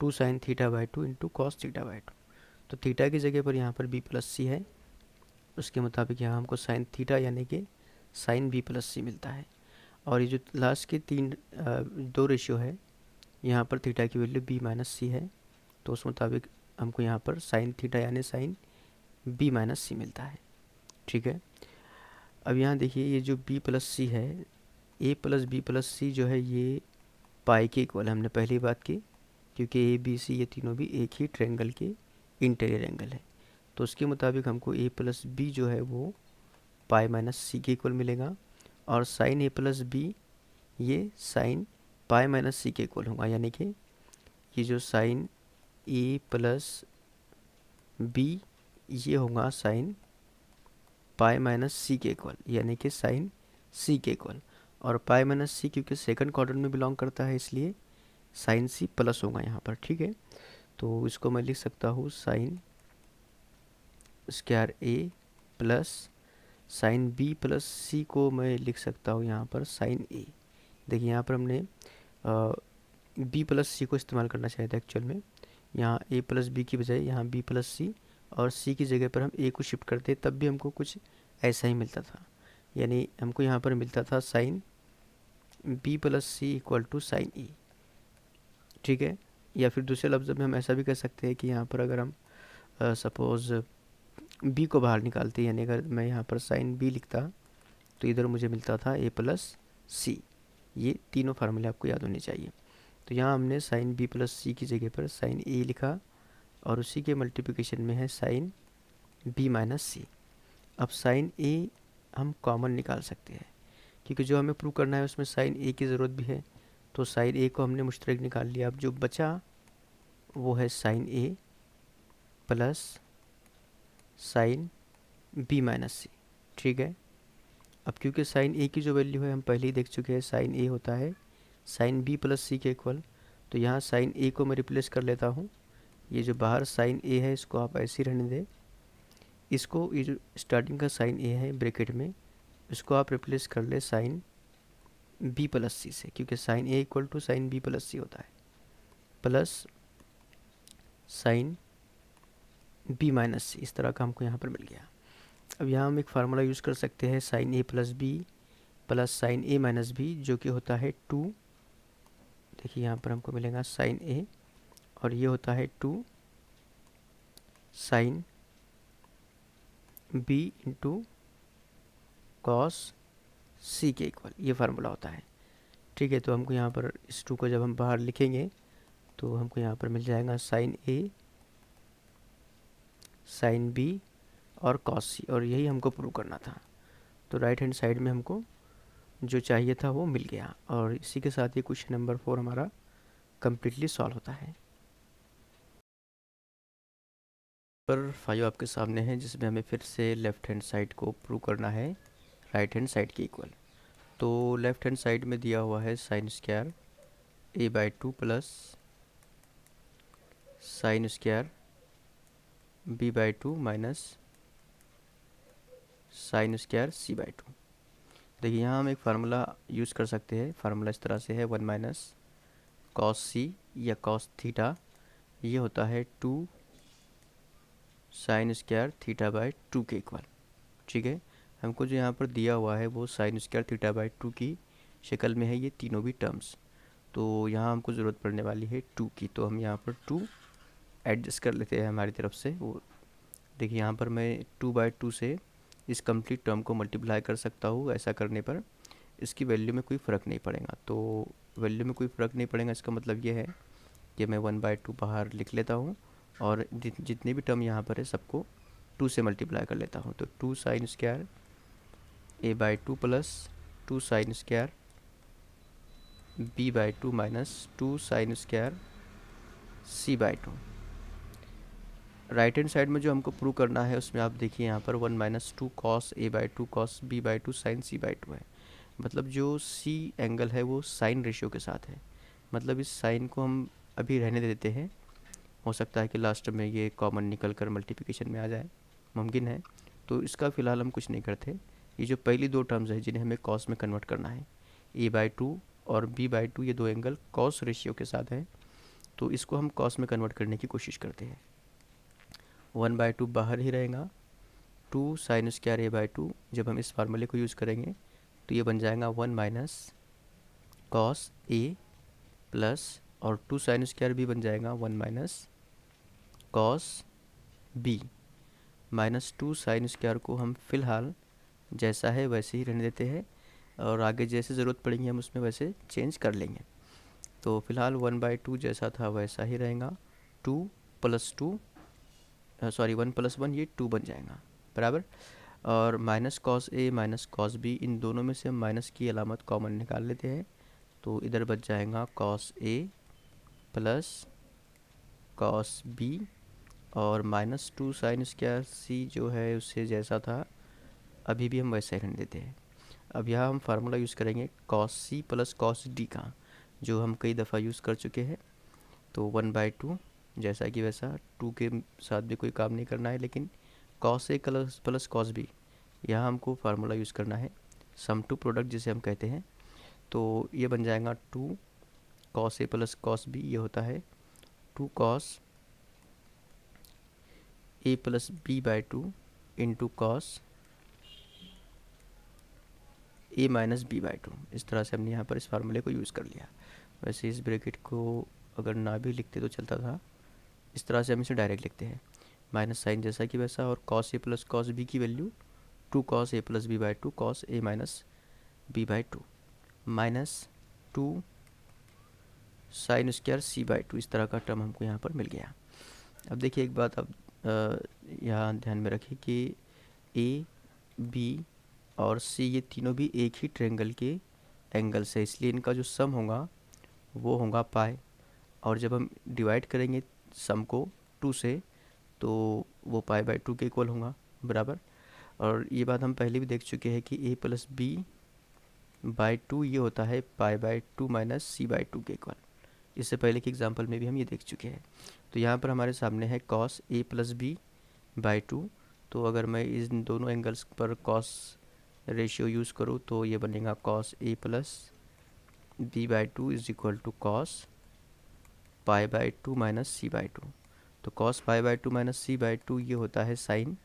[SPEAKER 1] 2 sine theta by 2 into cos theta by 2, तो थीटा की जगह पर यहाँ पर बी प्लस सी है, उसके मुताबिक यहाँ हमको साइन थीटा यानी कि साइन बी प्लस सी मिलता है। और ये जो लास्ट के 2 रेशियो है, यहाँ पर थीटा की वैल्यू बी माइनस सी है, तो उस मुताबिक हमको यहाँ पर साइन थीटा यानी साइन बी माइनस सी मिलता है, ठीक है। अब यहाँ देखिए ये जो बी प्लस सी है, ए प्लस बी प्लस सी जो है ये पाई के इक्वल है, हमने पहली बात की, क्योंकि ए बी सी ये तीनों भी एक ही ट्रायंगल के इंटीरियर एंगल है, तो उसके मुताबिक हमको ए प्लस बी जो है वो पाई माइनस सी के इक्वल मिलेगा, और साइन ए प्लस बी ये साइन पाई माइनस सी के इक्वल होगा, यानी कि ये जो साइन ए प्लस बी ये होगा साइन पाई माइनस सी के इक्वल, यानी कि साइन सी के इक्वल, और पाई माइनस सी क्योंकि सेकंड क्वाड्रेंट में बिलोंग करता है इसलिए साइन सी प्लस होगा यहाँ पर, ठीक है। तो इसको मैं लिख सकता हूँ sign square A plus sine B plus सी को मैं लिख सकता हूँ यहाँ पर साइन ए। देखिए यहाँ पर हमने बी प्लस सी को इस्तेमाल करना चाहिए था एक्चुअल में, यहाँ ए प्लस बी की बजाय यहाँ बी प्लस सी, और सी की जगह पर हम ए को शिफ्ट करते तब भी हमको कुछ ऐसा ही मिलता था, यानी हमको यहाँ पर मिलता था sine B plus C equal to sine A, ठीक है। या फिर दूसरे लफ्ज़ में हम ऐसा भी कह सकते हैं कि यहाँ पर अगर हम सपोज़ बी को बाहर निकालते, यानी अगर मैं यहाँ पर साइन बी लिखता तो इधर मुझे मिलता था ए प्लस सी, ये तीनों फार्मूले आपको याद होने चाहिए। तो यहाँ हमने साइन बी प्लस सी की जगह पर साइन ए लिखा, और उसी के मल्टीप्लिकेशन में है साइन बी माइनस सी। अब साइन ए हम कॉमन निकाल सकते हैं, क्योंकि जो हमें प्रूव करना है उसमें साइन ए की ज़रूरत भी है, तो साइन ए को हमने मुश्तरक निकाल लिया। अब जो बचा वो है साइन ए प्लस साइन बी माइनस सी, ठीक है। अब क्योंकि साइन ए की जो वैल्यू है हम पहले ही देख चुके हैं, साइन ए होता है साइन बी प्लस सी के इक्वल, तो यहाँ साइन ए को मैं रिप्लेस कर लेता हूँ। ये जो बाहर साइन ए है इसको आप ऐसे ही रहने दें। इसको ये जो स्टार्टिंग का साइन ए है ब्रैकेट में, इसको आप रिप्लेस कर ले साइन बी प्लस सी से, क्योंकि sine A equal to sine B plus C होता है, plus sine B minus C. इस तरह का हमको यहाँ पर मिल गया। अब यहाँ हम एक फार्मूला यूज़ कर सकते हैं, साइन ए प्लस बी प्लस साइन ए माइनस बी, जो कि होता है 2। देखिए यहाँ पर हमको मिलेगा साइन ए, और ये होता है 2 sine B into cos C के इक्वल, ये फार्मूला होता है। ठीक है, तो हमको यहाँ पर इस 2 को जब हम बाहर लिखेंगे तो हमको यहाँ पर मिल जाएगा साइन ए साइन बी और कॉस सी, और यही हमको प्रूव करना था। तो राइट हैंड साइड में हमको जो चाहिए था वो मिल गया, और इसी के साथ ये क्वेश्चन नंबर 4 हमारा कम्प्लीटली सॉल्व होता है। पर 5 आपके सामने है, जिसमें हमें फिर से लेफ़्ट हैंड साइड को प्रूव करना है राइट हैंड साइड के इक्वल। तो लेफ़्ट हैंड साइड में दिया हुआ है sine square A by 2 plus sine square B by 2 minus sine square C by 2। देखिए यहाँ हम एक फार्मूला यूज़ कर सकते हैं। फार्मूला इस तरह से है, 1 माइनस कॉस सी या कॉस थीटा, ये होता है 2 साइन स्क्वायर थीटा बाई 2 के इक्वल। ठीक है, हमको जो यहाँ पर दिया हुआ है वो साइन स्क्वायर थीटा बाई 2 की शक्ल में है, ये तीनों भी टर्म्स। तो यहाँ हमको ज़रूरत पड़ने वाली है 2 की, तो हम यहाँ पर 2 एडजस्ट कर लेते हैं हमारी तरफ से। वो देखिए यहाँ पर मैं 2/2 से इस कंप्लीट टर्म को मल्टीप्लाई कर सकता हूँ। ऐसा करने पर इसकी वैल्यू में कोई फ़र्क नहीं पड़ेगा। तो वैल्यू में कोई फ़र्क नहीं पड़ेगा, इसका मतलब ये है कि मैं 1/2 बाहर लिख लेता हूँ, और जितने भी टर्म यहाँ पर है सबको 2 से मल्टीप्लाई कर लेता हूँ। तो 2 sine square A by 2 plus 2 sine square B by 2 minus 2 sine square C by 2। Right hand side में जो हमको प्रूव करना है उसमें आप देखिए यहाँ पर 1 minus 2 cos A by 2 cos B by 2 sine C by 2 है। मतलब जो सी एंगल है वो साइन रेशियो के साथ है। मतलब इस साइन को हम अभी रहने देते हैं, हो सकता है कि लास्ट में ये कॉमन निकल कर मल्टीप्लिकेशन में आ जाए, मुमकिन है। तो इसका फ़िलहाल हम कुछ नहीं करते। ये जो पहली 2 टर्म्स है जिन्हें हमें कॉस में कन्वर्ट करना है, ए बाई 2 और बी बाई 2, ये 2 एंगल कॉस रेशियो के साथ है, तो इसको हम कॉस में कन्वर्ट करने की कोशिश करते हैं। 1/2 बाहर ही रहेगा, 2 साइन स्क्वायर ए बाई 2, जब हम इस फार्मूले को यूज़ करेंगे तो ये बन जाएगा 1 माइनस कॉस ए प्लस, और 2 साइन स्क्वायर भी बन जाएगा 1 minus cos B minus 2 sine square को हम फ़िलहाल जैसा है वैसे ही रहने देते हैं, और आगे जैसे ज़रूरत पड़ेगी हम उसमें वैसे चेंज कर लेंगे। तो फ़िलहाल 1/2 जैसा था वैसा ही रहेगा, 2 प्लस 2 सॉरी 1 प्लस 1, ये 2 बन जाएगा बराबर। और माइनस कॉस ए माइनस कॉस बी, इन दोनों में से हम माइनस की अलामत कॉमन निकाल लेते हैं, तो इधर बच जाएगा cos A plus cos B, और माइनस 2 साइन स्क्वायर सी जो है उससे जैसा था अभी भी हम वैसे ही रहने देते हैं। अब यहाँ हम फार्मूला यूज़ करेंगे कॉस सी प्लस कॉस डी का, जो हम कई दफ़ा यूज़ कर चुके हैं। तो 1/2 जैसा कि वैसा, 2 के साथ भी कोई काम नहीं करना है, लेकिन cos A plus cos B, यहाँ हमको फार्मूला यूज़ करना है सम टू प्रोडक्ट जिसे हम कहते हैं। तो ये बन जाएगा 2 cos A plus cos B, ये होता है 2 cos A plus B by 2 into cos A minus B by 2। इस तरह से हमने यहाँ पर इस फार्मूले को यूज़ कर लिया। वैसे इस ब्रैकेट को अगर ना भी लिखते तो चलता था, इस तरह से हम इसे डायरेक्ट लिखते हैं, माइनस साइन जैसा कि वैसा, और cos A plus cos B की value 2 cos A plus B by 2 cos A minus B by 2 minus 2 sine square C by 2। इस तरह का टर्म हमको यहाँ पर मिल गया। अब देखिए एक बात अब यहाँ ध्यान में रखिए कि ए बी और सी ये तीनों भी एक ही ट्रायंगल के एंगल्स है, इसलिए इनका जो सम होगा वो होगा पाई, और जब हम डिवाइड करेंगे सम को 2 से तो वो पाई बाई 2 के इक्वल होगा बराबर। और ये बात हम पहले भी देख चुके हैं कि ए प्लस बी बाई 2 ये होता है pi by 2 minus C by 2 के इक्वल। इससे पहले के एग्जांपल में भी हम ये देख चुके हैं। तो यहाँ पर हमारे सामने है cos A plus B by two. तो अगर मैं इन दोनों एंगल्स पर कॉस रेशियो यूज़ करूँ तो ये बनेगा cos A plus B by two is equal to cos pi by two minus C by two. तो cos pi by two minus C by two ये होता है साइन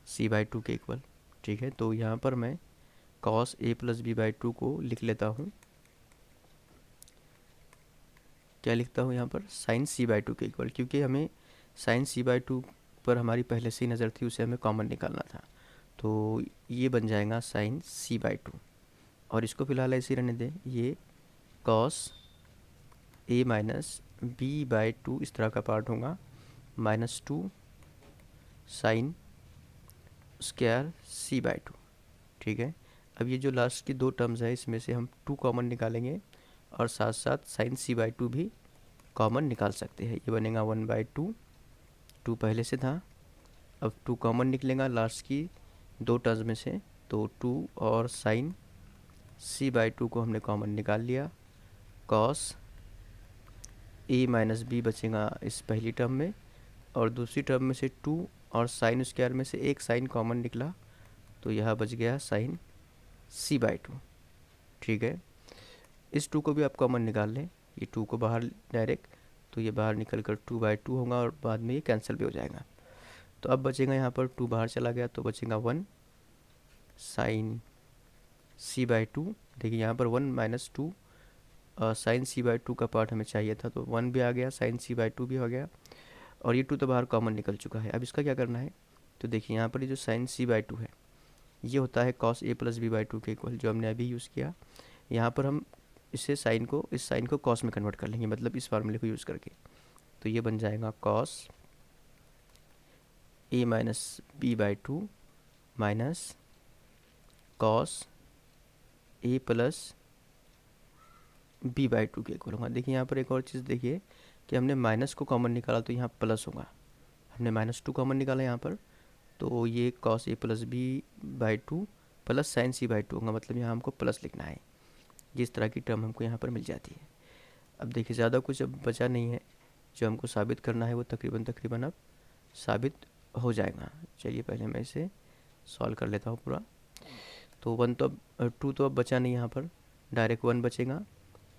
[SPEAKER 1] सी बाई टू के equal. ठीक है, तो यहाँ पर मैं cos A plus B by two को लिख लेता हूँ, क्या लिखता हूँ यहाँ पर, साइन सी बाई टू के इक्वल, क्योंकि हमें साइन सी बाई टू पर हमारी पहले से ही नज़र थी, उसे हमें कॉमन निकालना था। तो ये बन जाएगा साइन सी बाई टू, और इसको फिलहाल ऐसे ही रहने दें। ये cos A minus B by two इस तरह का पार्ट होगा, minus two sine square C by two. ठीक है, अब ये जो लास्ट की दो टर्म्स है इसमें से हम टू कॉमन निकालेंगे, और साथ साथ साइन सी बाई टू भी कॉमन निकाल सकते हैं। ये बनेगा वन बाई टू, टू पहले से था, अब टू कॉमन निकलेगा लास्ट की दो टर्म्स में से, तो टू और साइन सी बाई टू को हमने कॉमन निकाल लिया। कॉस ए माइनस बी बचेगा इस पहली टर्म में, और दूसरी टर्म में से टू और साइन स्क्वायर में से एक साइन कॉमन निकला, तो यह बच गया साइन सी बाई टू। ठीक है, इस टू को भी आप कॉमन निकाल लें, ये टू को बाहर डायरेक्ट, तो ये बाहर निकल कर टू बाई टू होगा, और बाद में ये कैंसिल भी हो जाएगा। तो अब बचेगा यहाँ पर टू बाहर चला गया, तो बचेगा one sine C by two. देखिए यहाँ पर one minus two sine C by two का पार्ट हमें चाहिए था, तो वन भी आ गया, साइन सी बाई टू भी हो गया, और ये टू तो बाहर कॉमन निकल चुका है। अब इसका क्या करना है, तो देखिए यहाँ पर ये जो साइन सी बाई टू है ये होता है cos A plus B by two के इक्वल, जो हमने अभी यूज़ किया। यहाँ पर हम इस साइन को कॉस में कन्वर्ट कर लेंगे, मतलब इस फार्मूले को यूज़ करके। तो ये बन जाएगा cos A minus B by two minus cos A plus B by two के इक्वल होगा। देखिए यहाँ पर एक और चीज़ देखिए कि हमने माइनस को कॉमन निकाला तो यहाँ प्लस होगा, हमने माइनस टू कॉमन निकाला यहाँ पर, तो ये cos A plus B by two plus sine C by two होगा, मतलब यहाँ हमको प्लस लिखना है। जिस तरह की टर्म हमको यहाँ पर मिल जाती है। अब देखिए ज़्यादा कुछ अब बचा नहीं है, जो हमको साबित करना है वो तकरीबन अब साबित हो जाएगा। चलिए पहले मैं इसे सॉल्व कर लेता हूँ पूरा। तो वन तो अब टू तो अब बचा नहीं यहाँ पर, डायरेक्ट वन बचेगा,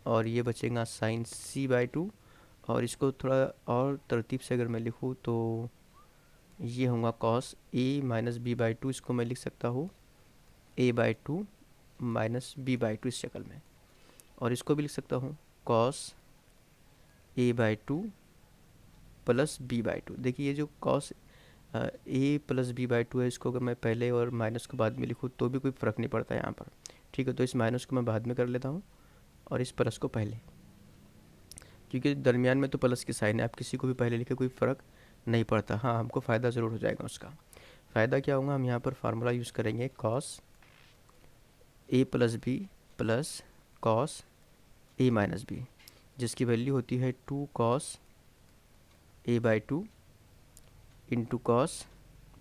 [SPEAKER 1] और ये बचेगा साइन सी बाई टू, और इसको थोड़ा और तरतीब से अगर मैं लिखूँ तो ये होगा cos A minus B by two, इसको मैं लिख सकता हूँ A by two minus B by two इस शक्ल में, और इसको भी लिख सकता हूँ cos A by two plus B by two. देखिए ये जो cos A plus B by two है, इसको अगर मैं पहले और माइनस को बाद में लिखूँ तो भी कोई फ़र्क नहीं पड़ता यहाँ पर। ठीक है, तो इस माइनस को मैं बाद में कर लेता हूँ और इस प्लस को पहले, क्योंकि दरमियान में तो प्लस की साइन है, आप किसी को भी पहले लिखे कोई फ़र्क नहीं पड़ता। हाँ, हमको फ़ायदा ज़रूर हो जाएगा उसका। फ़ायदा क्या होगा, हम यहाँ पर फार्मूला यूज़ करेंगे cos A plus B plus cos A minus B, जिसकी वैल्यू होती है two cos A by two into cos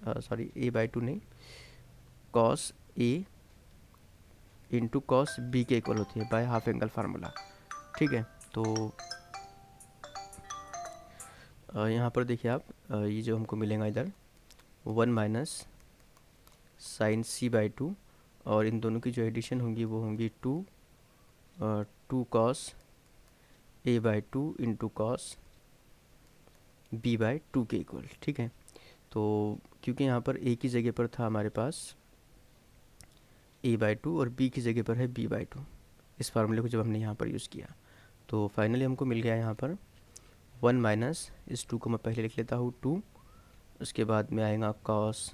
[SPEAKER 1] A by two नहीं, cos A into cos B के इक्वल होती है बाय हाफ एंगल फार्मूला। ठीक है, तो यहाँ पर देखिए आप ये जो हमको मिलेगा इधर one minus sine C by two, और इन दोनों की जो एडिशन होंगी वो होंगी two cos A by two into cos B by two के इक्वल। ठीक है, तो क्योंकि यहाँ पर ए की जगह पर था हमारे पास ए बाई टू और बी की जगह पर है बी बाई टू, इस फार्मूले को जब हमने यहाँ पर यूज़ किया तो फाइनली हमको मिल गया यहाँ पर वन माइनस, इस टू को मैं पहले लिख लेता हूँ टू, उसके बाद में आएगा कॉस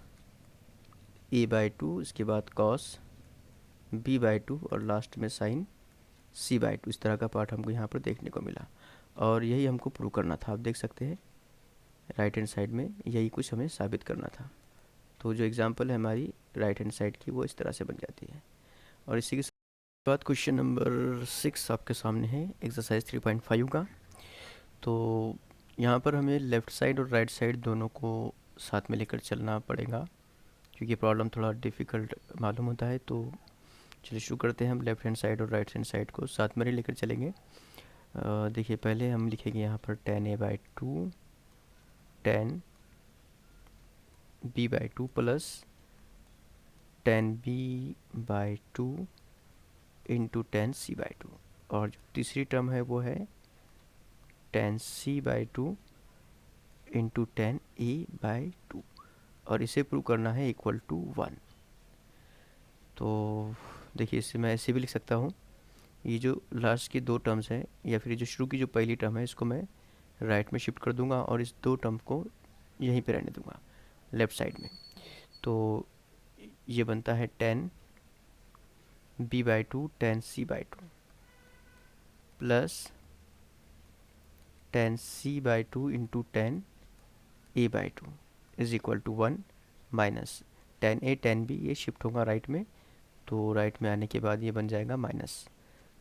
[SPEAKER 1] ए बाई टू, इसके बाद कॉस बी बाई टू, और लास्ट में साइन सी बाई टू। इस तरह का पार्ट हमको यहाँ पर देखने को मिला, और यही हमको प्रूव करना था। आप देख सकते हैं राइट हैंड साइड में यही कुछ हमें साबित करना था। तो जो एग्जांपल है हमारी राइट हैंड साइड की वो इस तरह से बन जाती है। और इसी के बाद क्वेश्चन नंबर 6 आपके सामने है एक्सरसाइज 3.5 का। तो यहाँ पर हमें लेफ़्ट साइड और राइट साइड दोनों को साथ में लेकर चलना पड़ेगा, क्योंकि प्रॉब्लम थोड़ा डिफ़िकल्ट मालूम होता है। तो चलिए शुरू करते हैं। हम लेफ़्ट हैंड साइड और राइट हैंड साइड को साथ में लेकर चलेंगे। देखिए पहले हम लिखेंगे यहाँ पर 10a/2 10b/2 plus 10b/2 into 10c/2, और जो तीसरी टर्म है वो है 10c/2 इंटू 10a/2, और इसे प्रूव करना है इक्वल टू 1। तो देखिए इसे मैं ऐसे भी लिख सकता हूँ, ये जो लास्ट की दो टर्म्स हैं या फिर जो शुरू की जो पहली टर्म है इसको मैं राइट में शिफ्ट कर दूंगा और इस दो टर्म को यहीं पे रहने दूंगा लेफ़्ट साइड में। तो ये बनता है 10b/2 10c/2 plus 10c/2 into 10a/2 is equal to 1 minus 10a 10b, ये शिफ्ट होगा राइट में, तो राइट में आने के बाद ये बन जाएगा माइनस,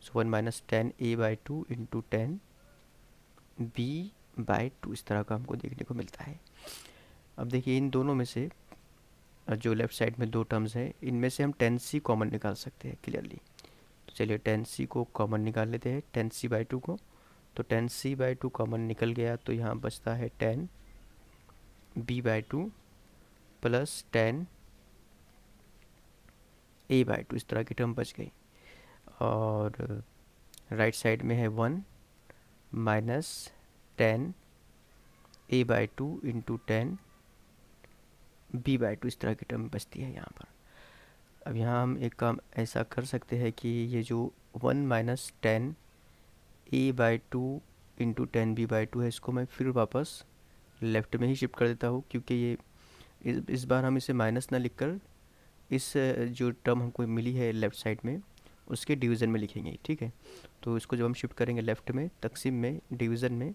[SPEAKER 1] सो 1 माइनस 10a/2 इंटू 10b/2, इस तरह का हमको देखने को मिलता है। अब देखिए इन दोनों में से जो लेफ़्ट साइड में दो टर्म्स हैं इनमें से हम 10c कॉमन निकाल सकते हैं क्लियरली। तो चलिए 10c को कॉमन निकाल लेते हैं 10c/2 को। तो 10c/2 कॉमन निकल गया तो यहाँ बचता है 10b/2 प्लस 10a/2, इस तरह की टर्म बच गई। और राइट साइड में है 1 माइनस 10a/2 इंटू 10b/2, इस तरह की टर्म बचती है यहाँ पर। अब यहाँ हम एक काम ऐसा कर सकते हैं कि ये जो 1 माइनस 10a/2 इंटू 10b/2 है इसको मैं फिर वापस लेफ़्ट में ही शिफ्ट कर देता हूँ, क्योंकि ये इस बार हम इसे माइनस ना लिखकर इस जो टर्म हमको मिली है लेफ़्ट साइड में उसके डिवीज़न में लिखेंगे, ठीक है। तो इसको जब हम शिफ्ट करेंगे लेफ़्ट में तकसीम में डिवीज़न में,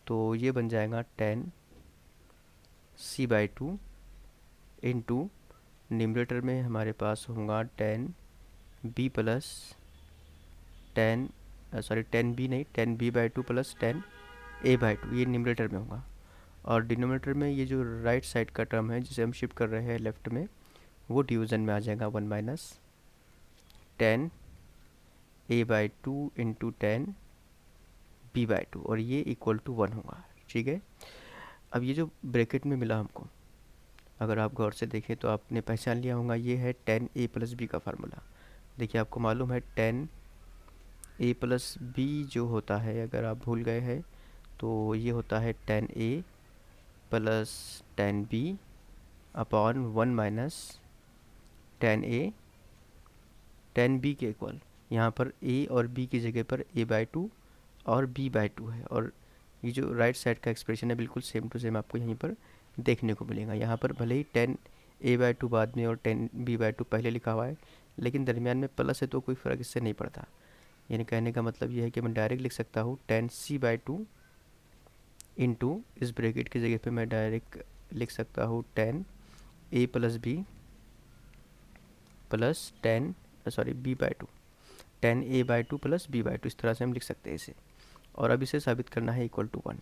[SPEAKER 1] तो ये बन जाएगा 10c/2 इंटू न्यूमरेटर में हमारे पास होगा 10b प्लस 10b नहीं 10b/2 प्लस 10a/2, ये न्यूमरेटर में होगा। और डिनोमिनेटर में ये जो राइट साइड का टर्म है जिसे हम शिफ्ट कर रहे हैं लेफ़्ट में, वो डिवीज़न में आ जाएगा 1 माइनस 10a/2 इंटू 10b/2, और ये इक्वल टू 1 होगा, ठीक है। अब ये जो ब्रैकेट में मिला हमको, अगर आप गौर से देखें तो आपने पहचान लिया होगा, ये है 10a प्लस बी का फार्मूला। देखिए आपको मालूम है 10a प्लस बी जो होता है, अगर आप भूल गए हैं तो ये होता है 10a plus 10b upon 1 minus 10a 10b के इक्वल। यहाँ पर a और b की जगह पर a/2 और b/2 है, और ये जो राइट साइड का एक्सप्रेशन है बिल्कुल सेम टू सेम आपको यहीं पर देखने को मिलेगा। यहाँ पर भले ही 10a/2 बाद में और 10b/2 पहले लिखा हुआ है, लेकिन दरमियान में प्लस है तो कोई फ़र्क इससे नहीं पड़ता। यानी कहने का मतलब ये है कि मैं डायरेक्ट लिख सकता हूँ 10c/2 इंटू, इस ब्रैकेट की जगह पे मैं डायरेक्ट लिख सकता हूँ 10a plus B plus 10b/2 10a/2 plus b/2, इस तरह से हम लिख सकते हैं इसे। और अब इसे साबित करना है इक्वल टू 1,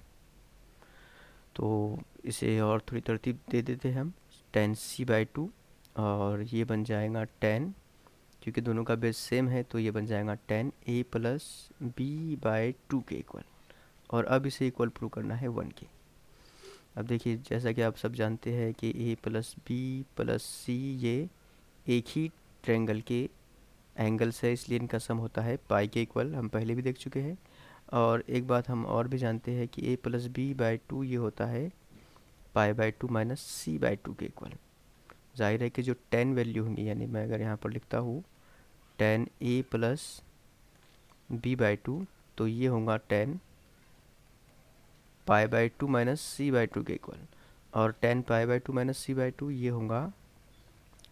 [SPEAKER 1] तो इसे और थोड़ी तरतीब दे देते हैं हम 10c/2, और ये बन जाएगा 10, क्योंकि दोनों का बेस सेम है तो ये बन जाएगा 10a प्लस b/2 के इक्वल। और अब इसे इक्वल प्रूव करना है 1 के। अब देखिए जैसा कि आप सब जानते हैं कि a plus B plus C ये एक ही ट्रायंगल के एंगल्स है, इसलिए इनका सम होता है पाई के इक्वल, हम पहले भी देख चुके हैं। और एक बात हम और भी जानते हैं कि a प्लस b/2 ये होता है पाई/2 माइनस c/2 के इक्वल। जाहिर है कि जो 10 वैल्यू होंगी, यानी मैं अगर यहाँ पर लिखता हूँ 10a प्लस b/2, तो ये होगा 10 पाई/2 माइनस c/2 के इक्वल, और 10 पाई/2 माइनस c/2 ये होगा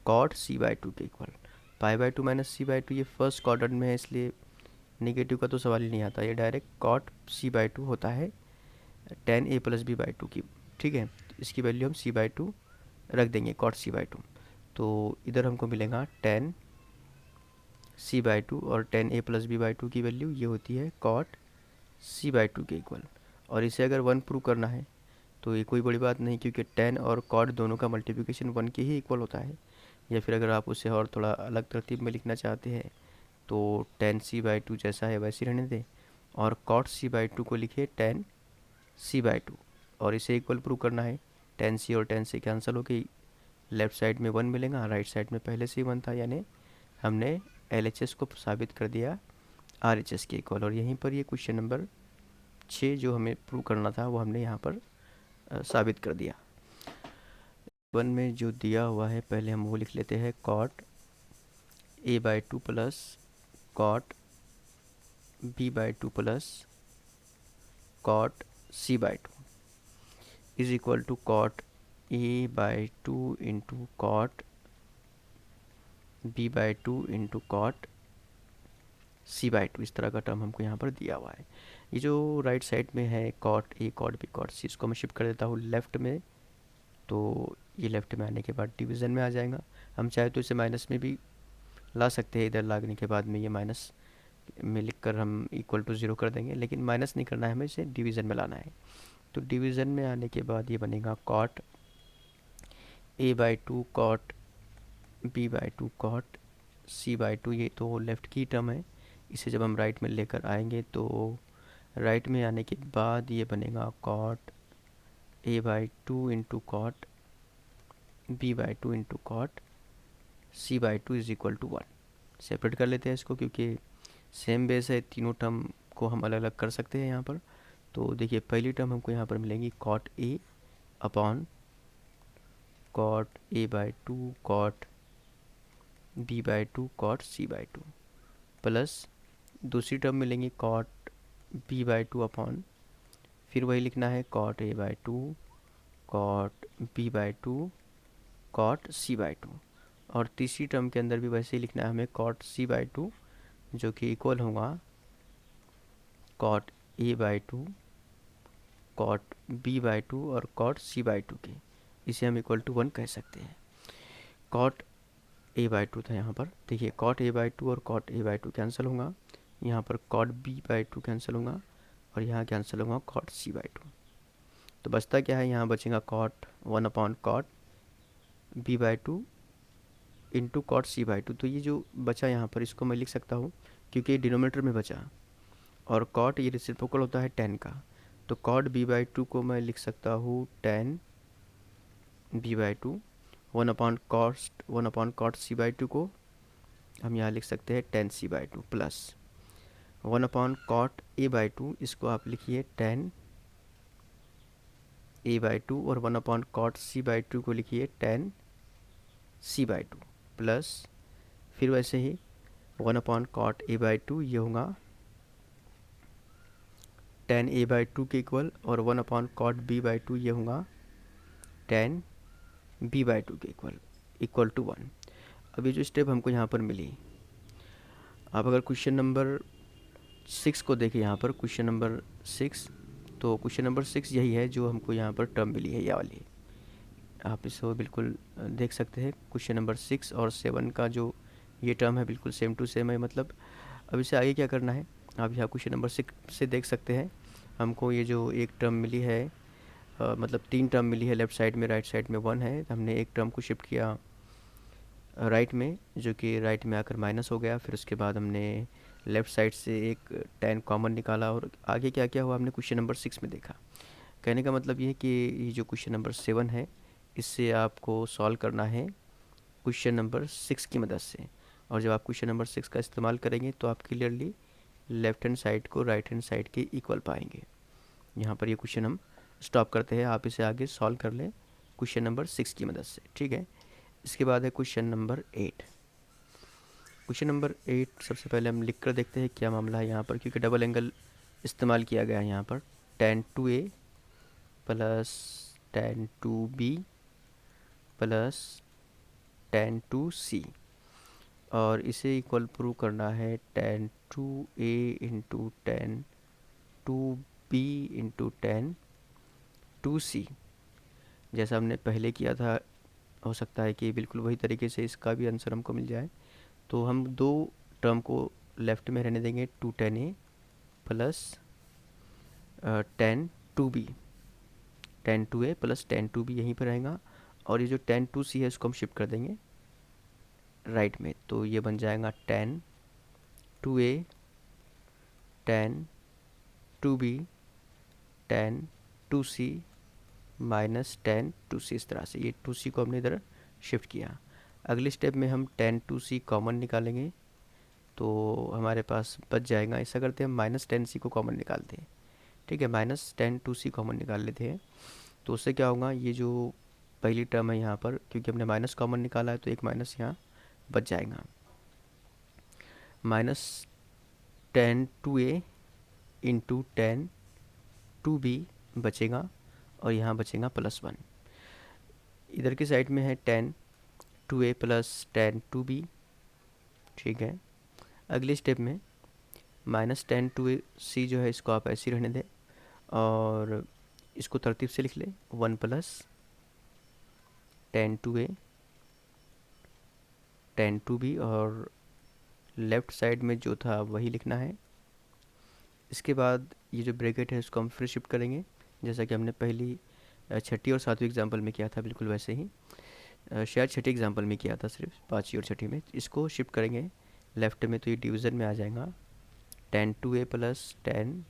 [SPEAKER 1] कॉट c/2 के इक्वल। पाई/2 माइनस c/2 ये फर्स्ट क्वाड्रेंट में है, इसलिए नेगेटिव का तो सवाल ही नहीं आता, ये डायरेक्ट कॉट c/2 होता है 10a प्लस b/2 की, ठीक है। तो इसकी वैल्यू हम c/2 रख देंगे, कॉट c/2। तो इधर हमको मिलेगा 10c/2, और 10a प्लस b/2 की वैल्यू ये होती है कॉट c/2 के इक्वल। और इसे अगर 1 प्रूव करना है तो ये कोई बड़ी बात नहीं, क्योंकि 10 और कॉट दोनों का मल्टीप्लिकेशन 1 के ही इक्वल होता है। या फिर अगर आप उसे और थोड़ा अलग तरतीब में लिखना चाहते हैं तो 10c/2 जैसा है वैसे ही रहने दें, और कॉट सी बाई टू को लिखिए टेन सी बाई टू, और इसे इक्वल प्रूव करना है। टेन सी और टेन सी कैंसिल हो गई, लेफ्ट साइड में वन मिलेगा, राइट साइड में पहले से ही वन था, यानी हमने एल एच एस को साबित कर दिया आर एच एस के इक्वल। और यहीं पर ये क्वेश्चन नंबर 6 जो हमें प्रूव करना था वो हमने यहाँ पर साबित कर दिया। वन में जो दिया हुआ है पहले हम वो लिख लेते हैं, cot A by two plus cot B by two plus cot C by two is equal to cot A by two into cot B by two into cot C by two. इस तरह का term हमको यहाँ पर दिया हुआ है। ये जो राइट साइड में है cot A cot B cot C, इसको मैं शिफ्ट कर देता हूँ लेफ़्ट में, तो ये लेफ़्ट में आने के बाद डिवीज़न में आ जाएगा। हम चाहे तो इसे माइनस में भी ला सकते हैं, इधर लागने के बाद में ये माइनस में लिखकर हम इक्वल टू ज़ीरो कर देंगे, लेकिन माइनस नहीं करना है, हमें इसे डिवीज़न में लाना है। तो डिवीज़न में आने के बाद ये बनेगा cot A by two cot B by two cot C by two. ये तो लेफ़्ट की टर्म है, इसे जब हम राइट में लेकर आएंगे तो राइट में आने के बाद ये बनेगा cot A by two into cot B by two into cot C by two is equal to one. Separate कर लेते हैं इसको, क्योंकि सेम बेस है, तीनों टर्म को हम अलग अलग कर सकते हैं यहाँ पर। तो देखिए पहली टर्म हमको यहाँ पर मिलेंगी cot A upon cot A by two cot B by two cot C by two, plus दूसरी टर्म मिलेंगी cot B by two upon, फिर वही लिखना है cot A by two cot B by two cot C by two. और तीसरी term के अंदर भी वैसे ही लिखना है हमें कॉट सी बाई टू, जो कि इक्वल होगा cot A by two cot B by two और कॉट सी बाई टू के। इसे हम इक्वल टू वन कह सकते हैं। कॉट ए बाई टू था यहाँ पर, देखिए कॉट ए बाई टू और cot A by two cancel होगा, यहाँ पर cot B by two cancel होगा, और यहाँ कैंसिल होगा कॉट सी बाई टू। तो बचता क्या है, यहाँ बचेगा cot one upon cot B by two into cot C by two. तो ये जो बचा यहाँ पर इसको मैं लिख सकता हूँ, क्योंकि डिनोमीटर में बचा, और कॉट ये रेसिप्रोकल होता है टेन का, तो कॉट बी बाई टू को मैं लिख सकता हूँ tan B by two, one upon cot C by two को हम यहाँ लिख सकते हैं tan C by two, plus one upon cot A by two, इसको आप लिखिए टेन ए बाई टू, और one upon cot C by two को लिखिए tan C by two, plus फिर वैसे ही one upon cot A by two ये होगा टेन ए बाई टू के इक्वल, और one upon cot B by two ये होगा टेन बी बाई टू के इक्वल टू वन। अब ये जो स्टेप हमको यहाँ पर मिली, आप अगर क्वेश्चन नंबर 6 को देखें, यहाँ पर क्वेश्चन नंबर 6, तो क्वेश्चन नंबर 6 यही है जो हमको यहाँ पर टर्म मिली है, ये वाली। आप इसको बिल्कुल देख सकते हैं, क्वेश्चन नंबर 6 और 7 का जो ये टर्म है बिल्कुल सेम टू सेम है। मतलब अब इसे आगे क्या करना है, आप यहाँ क्वेश्चन नंबर 6 से देख सकते हैं, हमको ये जो एक टर्म मिली है, मतलब 3 टर्म मिली है, लेफ़्ट साइड में राइट साइड में 1 है, तो हमने एक टर्म को शिफ्ट किया राइट में, जो कि राइट में आकर माइनस हो गया। फिर उसके बाद हमने लेफ़्ट साइड से एक 10 कॉमन निकाला, और आगे क्या क्या हुआ हमने क्वेश्चन नंबर 6 में देखा। कहने का मतलब ये है कि ये जो क्वेश्चन नंबर 7 है, इससे आपको सॉल्व करना है क्वेश्चन नंबर 6 की मदद से। और जब आप क्वेश्चन नंबर 6 का इस्तेमाल करेंगे तो आप क्लियरली लेफ़्ट हैंड साइड को राइट हैंड साइड के इक्वल पाएंगे। यहाँ पर ये क्वेश्चन हम स्टॉप करते हैं, आप इसे आगे सॉल्व कर लें क्वेश्चन नंबर 6 की मदद से, ठीक है। इसके बाद है क्वेश्चन नंबर 8। क्वेश्चन नंबर 8 सबसे पहले हम लिख कर देखते हैं क्या मामला है यहाँ पर, क्योंकि डबल एंगल इस्तेमाल किया गया है यहाँ पर। tan 2a plus tan 2b plus tan 2c, और इसे इक्वल प्रूव करना है tan 2a into tan 2b into tan 2c। जैसा हमने पहले किया था, हो सकता है कि बिल्कुल वही तरीके से इसका भी आंसर हमको मिल जाए। तो हम दो टर्म को लेफ़्ट में रहने देंगे, 2tan a plus tan 2b, tan 2a plus tan 2b यहीं पर रहेगा, और ये जो tan 2c है इसको हम शिफ्ट कर देंगे राइट में, तो ये बन जाएगा tan 2a tan two B tan two C minus tan two C, इस तरह से ये टू सी को हमने इधर शिफ्ट किया। अगले स्टेप में हम टेन टू सी कॉमन निकालेंगे तो हमारे पास बच जाएगा, ऐसा करते हैं हम माइनस टेन सी को कॉमन निकालते हैं। ठीक है, minus tan two C common निकाल लेते हैं तो उससे क्या होगा, ये जो पहली टर्म है यहाँ पर क्योंकि हमने माइनस कॉमन निकाला है तो एक माइनस यहाँ बच जाएगा। Minus tan two A into tan two B बचेगा और यहाँ बचेगा प्लस वन। इधर की साइड में है tan two A plus tan two B. ठीक है, अगले स्टेप में minus tan two A C जो है इसको आप ऐसे ही रहने दें और इसको तरतीब से लिख लें, one plus tan two A tan two B, और लेफ़्ट साइड में जो था वही लिखना है। इसके बाद ये जो ब्रैकेट है इसको हम फिर शिफ्ट करेंगे जैसा कि हमने पहली छठी और सातवीं एग्जाम्पल में किया था, बिल्कुल वैसे ही। शायद छठी एग्जाम्पल में किया था, सिर्फ पाँचवीं और छठी में। इसको शिफ्ट करेंगे लेफ़्ट में तो ये डिवीज़न में आ जाएगा, tan two A plus tan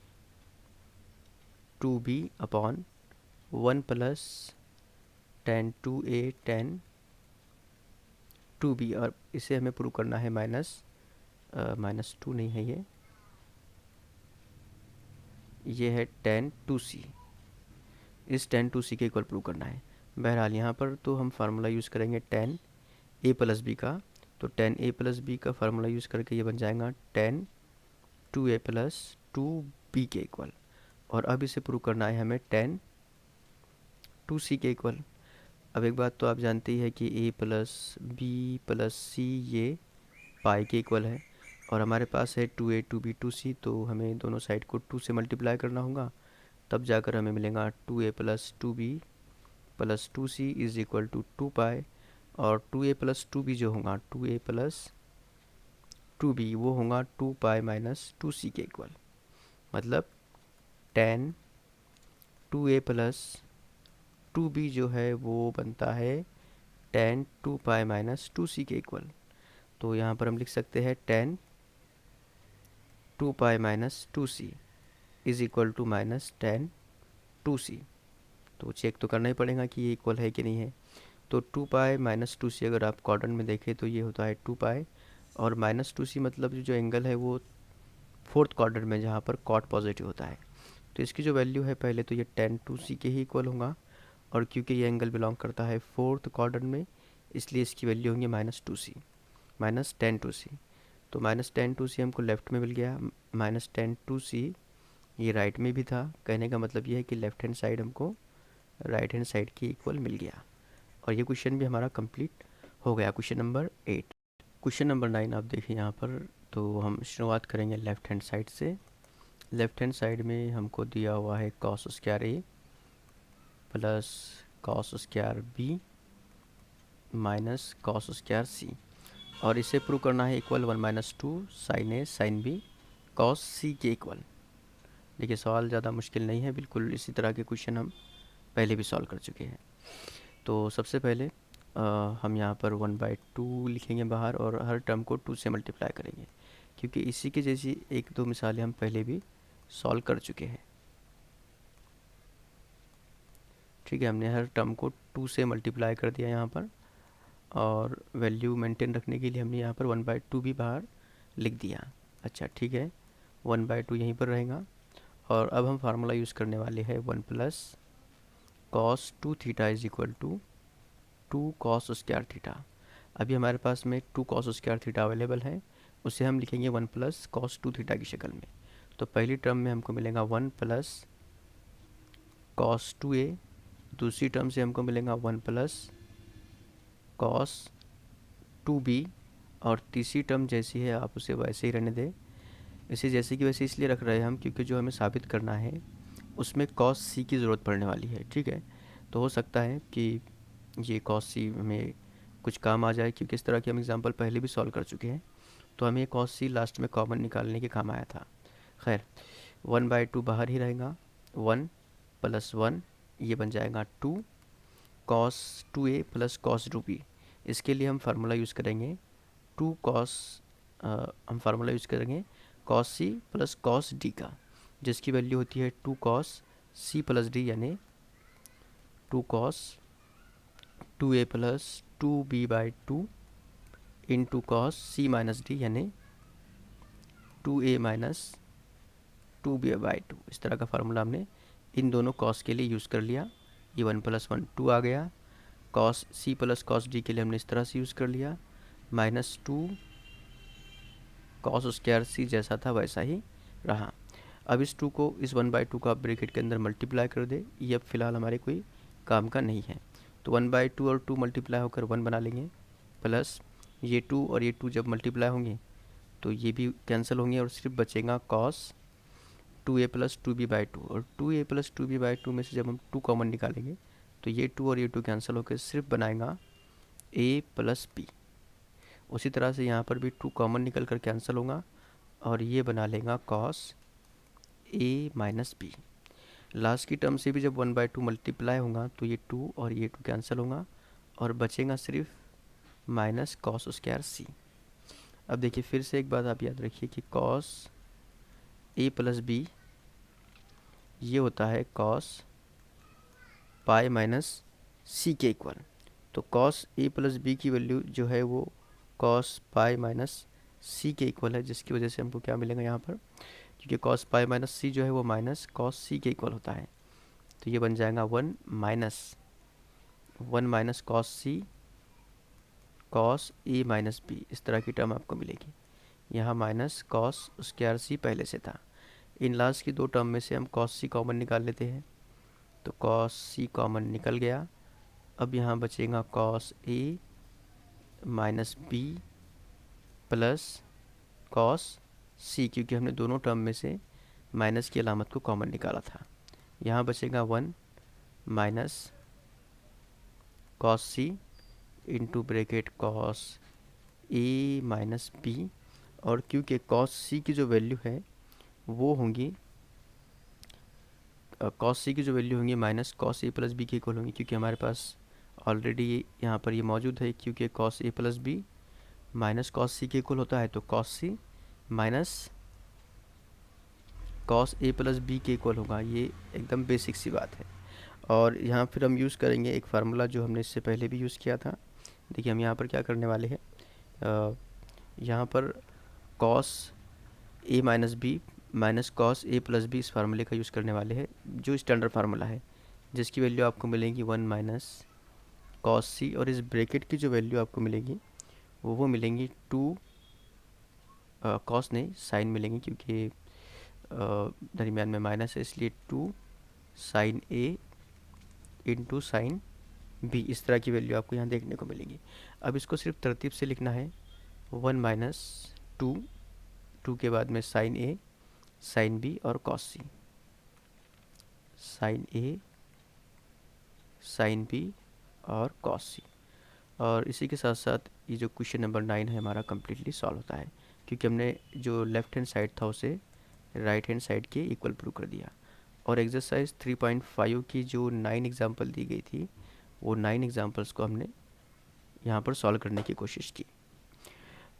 [SPEAKER 1] two B upon one plus tan two A tan two B, और इसे हमें प्रूव करना है माइनस टू नहीं है ये है टेन टू सी। इस टेन टू सी के इक्वल प्रूव करना है। बहरहाल यहाँ पर तो हम फार्मूला यूज़ करेंगे टेन ए प्लस बी का, तो टेन ए प्लस बी का फार्मूला यूज़ करके ये बन जाएगा tan two A plus two B के इक्वल। और अब इसे प्रूव करना है हमें टेन टू सी के इक्वल। अब एक बात तो आप जानते ही है कि A plus B plus C ये पाई के इक्वल है और हमारे पास है two A two B two C, तो हमें दोनों साइड को टू से मल्टीप्लाई करना होगा, तब जाकर हमें मिलेगा two A plus two B plus two C is equal to two pi. और two A plus two B जो होगा two A plus two B वो होगा two pi minus two C के इक्वल। मतलब tan two A plus two B जो है वो बनता है tan two pi minus two C के इक्वल। तो यहाँ पर हम लिख सकते हैं tan two pi minus two C is equal to minus tan two C. तो चेक तो करना ही पड़ेगा कि ये इक्वल है कि नहीं है। तो टू पाई माइनस टू सी अगर आप क्वाड्रेंट में देखें तो ये होता है टू पाई, और माइनस टू सी मतलब जो एंगल है वो फोर्थ क्वाड्रेंट में जहाँ पर कॉट पॉजिटिव होता है। तो इसकी जो वैल्यू है पहले तो ये टेन टू सी के ही इक्वल होगा, और क्योंकि ये एंगल बिलोंग करता है फोर्थ क्वाड्रेंट में इसलिए इसकी वैल्यू होंगी minus two C minus tan two C. तो माइनस टेन टू सी हमको लेफ़्ट में मिल गया, माइनस टेन टू सी ये राइट में भी था। कहने का मतलब ये है कि लेफ़्ट हैंड साइड हमको राइट हैंड साइड की इक्वल मिल गया, और ये क्वेश्चन भी हमारा कंप्लीट हो गया, क्वेश्चन नंबर 8। क्वेश्चन नंबर 9 आप देखिए यहाँ पर, तो हम शुरुआत करेंगे लेफ़्ट हैंड साइड से। लेफ़्ट हैंड साइड में हमको दिया हुआ है cos square A plus cos square B minus cos square C, और इसे प्रूव करना है equal one minus two sine A sine B cos C के इक्वल। देखिए सवाल ज़्यादा मुश्किल नहीं है, बिल्कुल इसी तरह के क्वेश्चन हम पहले भी सॉल्व कर चुके हैं। तो सबसे पहले हम यहाँ पर वन बाई टू लिखेंगे बाहर और हर टर्म को टू से मल्टीप्लाई करेंगे, क्योंकि इसी के जैसी एक दो मिसालें हम पहले भी सॉल्व कर चुके हैं। ठीक है, हमने हर टर्म को टू से मल्टीप्लाई कर दिया यहाँ पर, और वैल्यू मेंटेन रखने के लिए हमने यहाँ पर वन बाई टू भी बाहर लिख दिया। अच्छा ठीक है, वन बाई टू यहीं पर रहेगा, और अब हम फार्मूला यूज़ करने वाले हैं one plus cos two theta is equal to two cos square theta. अभी हमारे पास में two cos square theta available है, उसे हम लिखेंगे one plus cos two theta की शक्ल में। तो पहली टर्म में हमको मिलेगा one plus cos two A, दूसरी टर्म से हमको मिलेगा one plus cos two B, और तीसरी टर्म जैसी है आप उसे वैसे ही रहने दें। इसे जैसे कि वैसे इसलिए रख रहे हैं हम क्योंकि जो हमें साबित करना है उसमें कॉस सी की ज़रूरत पड़ने वाली है। ठीक है, तो हो सकता है कि ये कॉस सी हमें कुछ काम आ जाए, क्योंकि इस तरह के हम एग्जांपल पहले भी सॉल्व कर चुके हैं, तो हमें कॉस सी लास्ट में कॉमन निकालने के काम आया था। खैर, वन बाई टू बाहर ही रहेगा, वन प्लस वन ये बन जाएगा two cos two A plus cos two B. इसके लिए हम फार्मूला यूज़ करेंगे टू कॉस हम फार्मूला यूज़ करेंगे कॉस सी प्लस कॉस डी का। जिसकी वैल्यू होती है 2 कॉस सी प्लस डी, यानी 2 cos 2a plus 2b/2 into cos C minus D, यानी 2a माइनस 2b/2। इस तरह का फार्मूला हमने इन दोनों कॉस के लिए यूज़ कर लिया। ये 1 + 1 2 आ गया। कॉस सी प्लस कॉस डी के लिए हमने इस तरह से यूज़ कर लिया, -2 कॉस स्क्वायर सी जैसा था वैसा ही रहा। अब इस 2 को इस 1/2 का ब्रैकेट के अंदर मल्टीप्लाई कर दे। ये अब फिलहाल हमारे कोई काम का नहीं है, तो 1/2 और 2 मल्टीप्लाई होकर 1 बना लेंगे, प्लस ये 2 और ये 2 जब मल्टीप्लाई होंगे तो ये भी कैंसिल होंगे और सिर्फ बचेगा कॉस 2a + 2b/2। और 2a + 2b/2 में से जब हम 2 कॉमन निकालेंगे तो ये 2 और ये 2 कैंसिल होकर सिर्फ बनाएगा a + b। उसी तरह से यहाँ पर भी 2 कॉमन निकल कर कैंसिल होगा और ये बना लेगा cos a - b। लास्ट की टर्म से भी जब 1/2 मल्टीप्लाई होगा तो ये 2 और ये 2 कैंसिल होगा और बचेगा सिर्फ माइनस कॉस स्क्वायर सी। अब देखिए फिर से एक बात आप याद रखिए कि cos a + b ये होता है cos पाई माइनस सी के इक्वल। तो cos a + b की वैल्यू जो है वो cos पाई माइनस सी के इक्वल है, जिसकी वजह से हमको क्या मिलेगा यहाँ पर, क्योंकि cos पाई माइनस सी जो है वो माइनस cos सी के इक्वल होता है। तो ये बन जाएगा 1 minus cos C cos a - b, इस तरह की टर्म आपको मिलेगी। यहाँ माइनस cos स्क्वायर सी पहले से था। इन लास्ट की दो टर्म में से हम cos सी कॉमन निकाल लेते हैं, तो cos सी कॉमन निकल गया। अब यहाँ बचेगा cos a - b plus cos c, क्योंकि हमने दोनों टर्म में से माइनस की अलामत को कॉमन निकाला था। यहाँ बचेगा 1 minus cos c into bracket cos a - b। और क्योंकि cos c की जो वैल्यू है वो होंगी cos c की जो वैल्यू होंगी माइनस cos a + b के इक्वल होंगी, क्योंकि हमारे पास ऑलरेडी यहाँ पर ये मौजूद है। क्योंकि cos a + b minus cos c के इक्वल होता है, तो cos c minus cos a + b के इक्वल होगा। ये एकदम बेसिक सी बात है। और यहाँ फिर हम यूज़ करेंगे एक फार्मूला जो हमने इससे पहले भी यूज़ किया था। देखिए हम यहाँ पर क्या करने वाले हैं, यहाँ पर cos a - b minus cos a + b इस फार्मूले का यूज़ करने वाले हैं, जो स्टैंडर्ड फार्मूला है, जिसकी वैल्यू आपको मिलेगी 1 माइनस cos c। और इस ब्रैकेट की जो वैल्यू आपको मिलेगी वो मिलेंगी 2 cos नहीं साइन मिलेंगी, क्योंकि दरमियान में माइनस है, इसलिए 2 sin a into sine b। इस तरह की वैल्यू आपको यहाँ देखने को मिलेगी। अब इसको सिर्फ तरतीब से लिखना है, 1 माइनस 2 के बाद में साइन a साइन b और cos c, sine a sine b और cos c। और इसी के साथ साथ ये जो क्वेश्चन नंबर 9 है हमारा कम्प्लीटली सॉल्व होता है, क्योंकि हमने जो लेफ़्ट हैंड साइड था उसे राइट हैंड साइड के इक्वल प्रूव कर दिया। और एक्सरसाइज 3.5 की जो 9 एग्जांपल दी गई थी वो 9 एग्जांपल्स को हमने यहाँ पर सॉल्व करने की कोशिश की।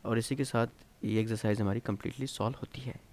[SPEAKER 1] और इसी के साथ ये एक्सरसाइज हमारी कम्प्लीटली सॉल्व होती है।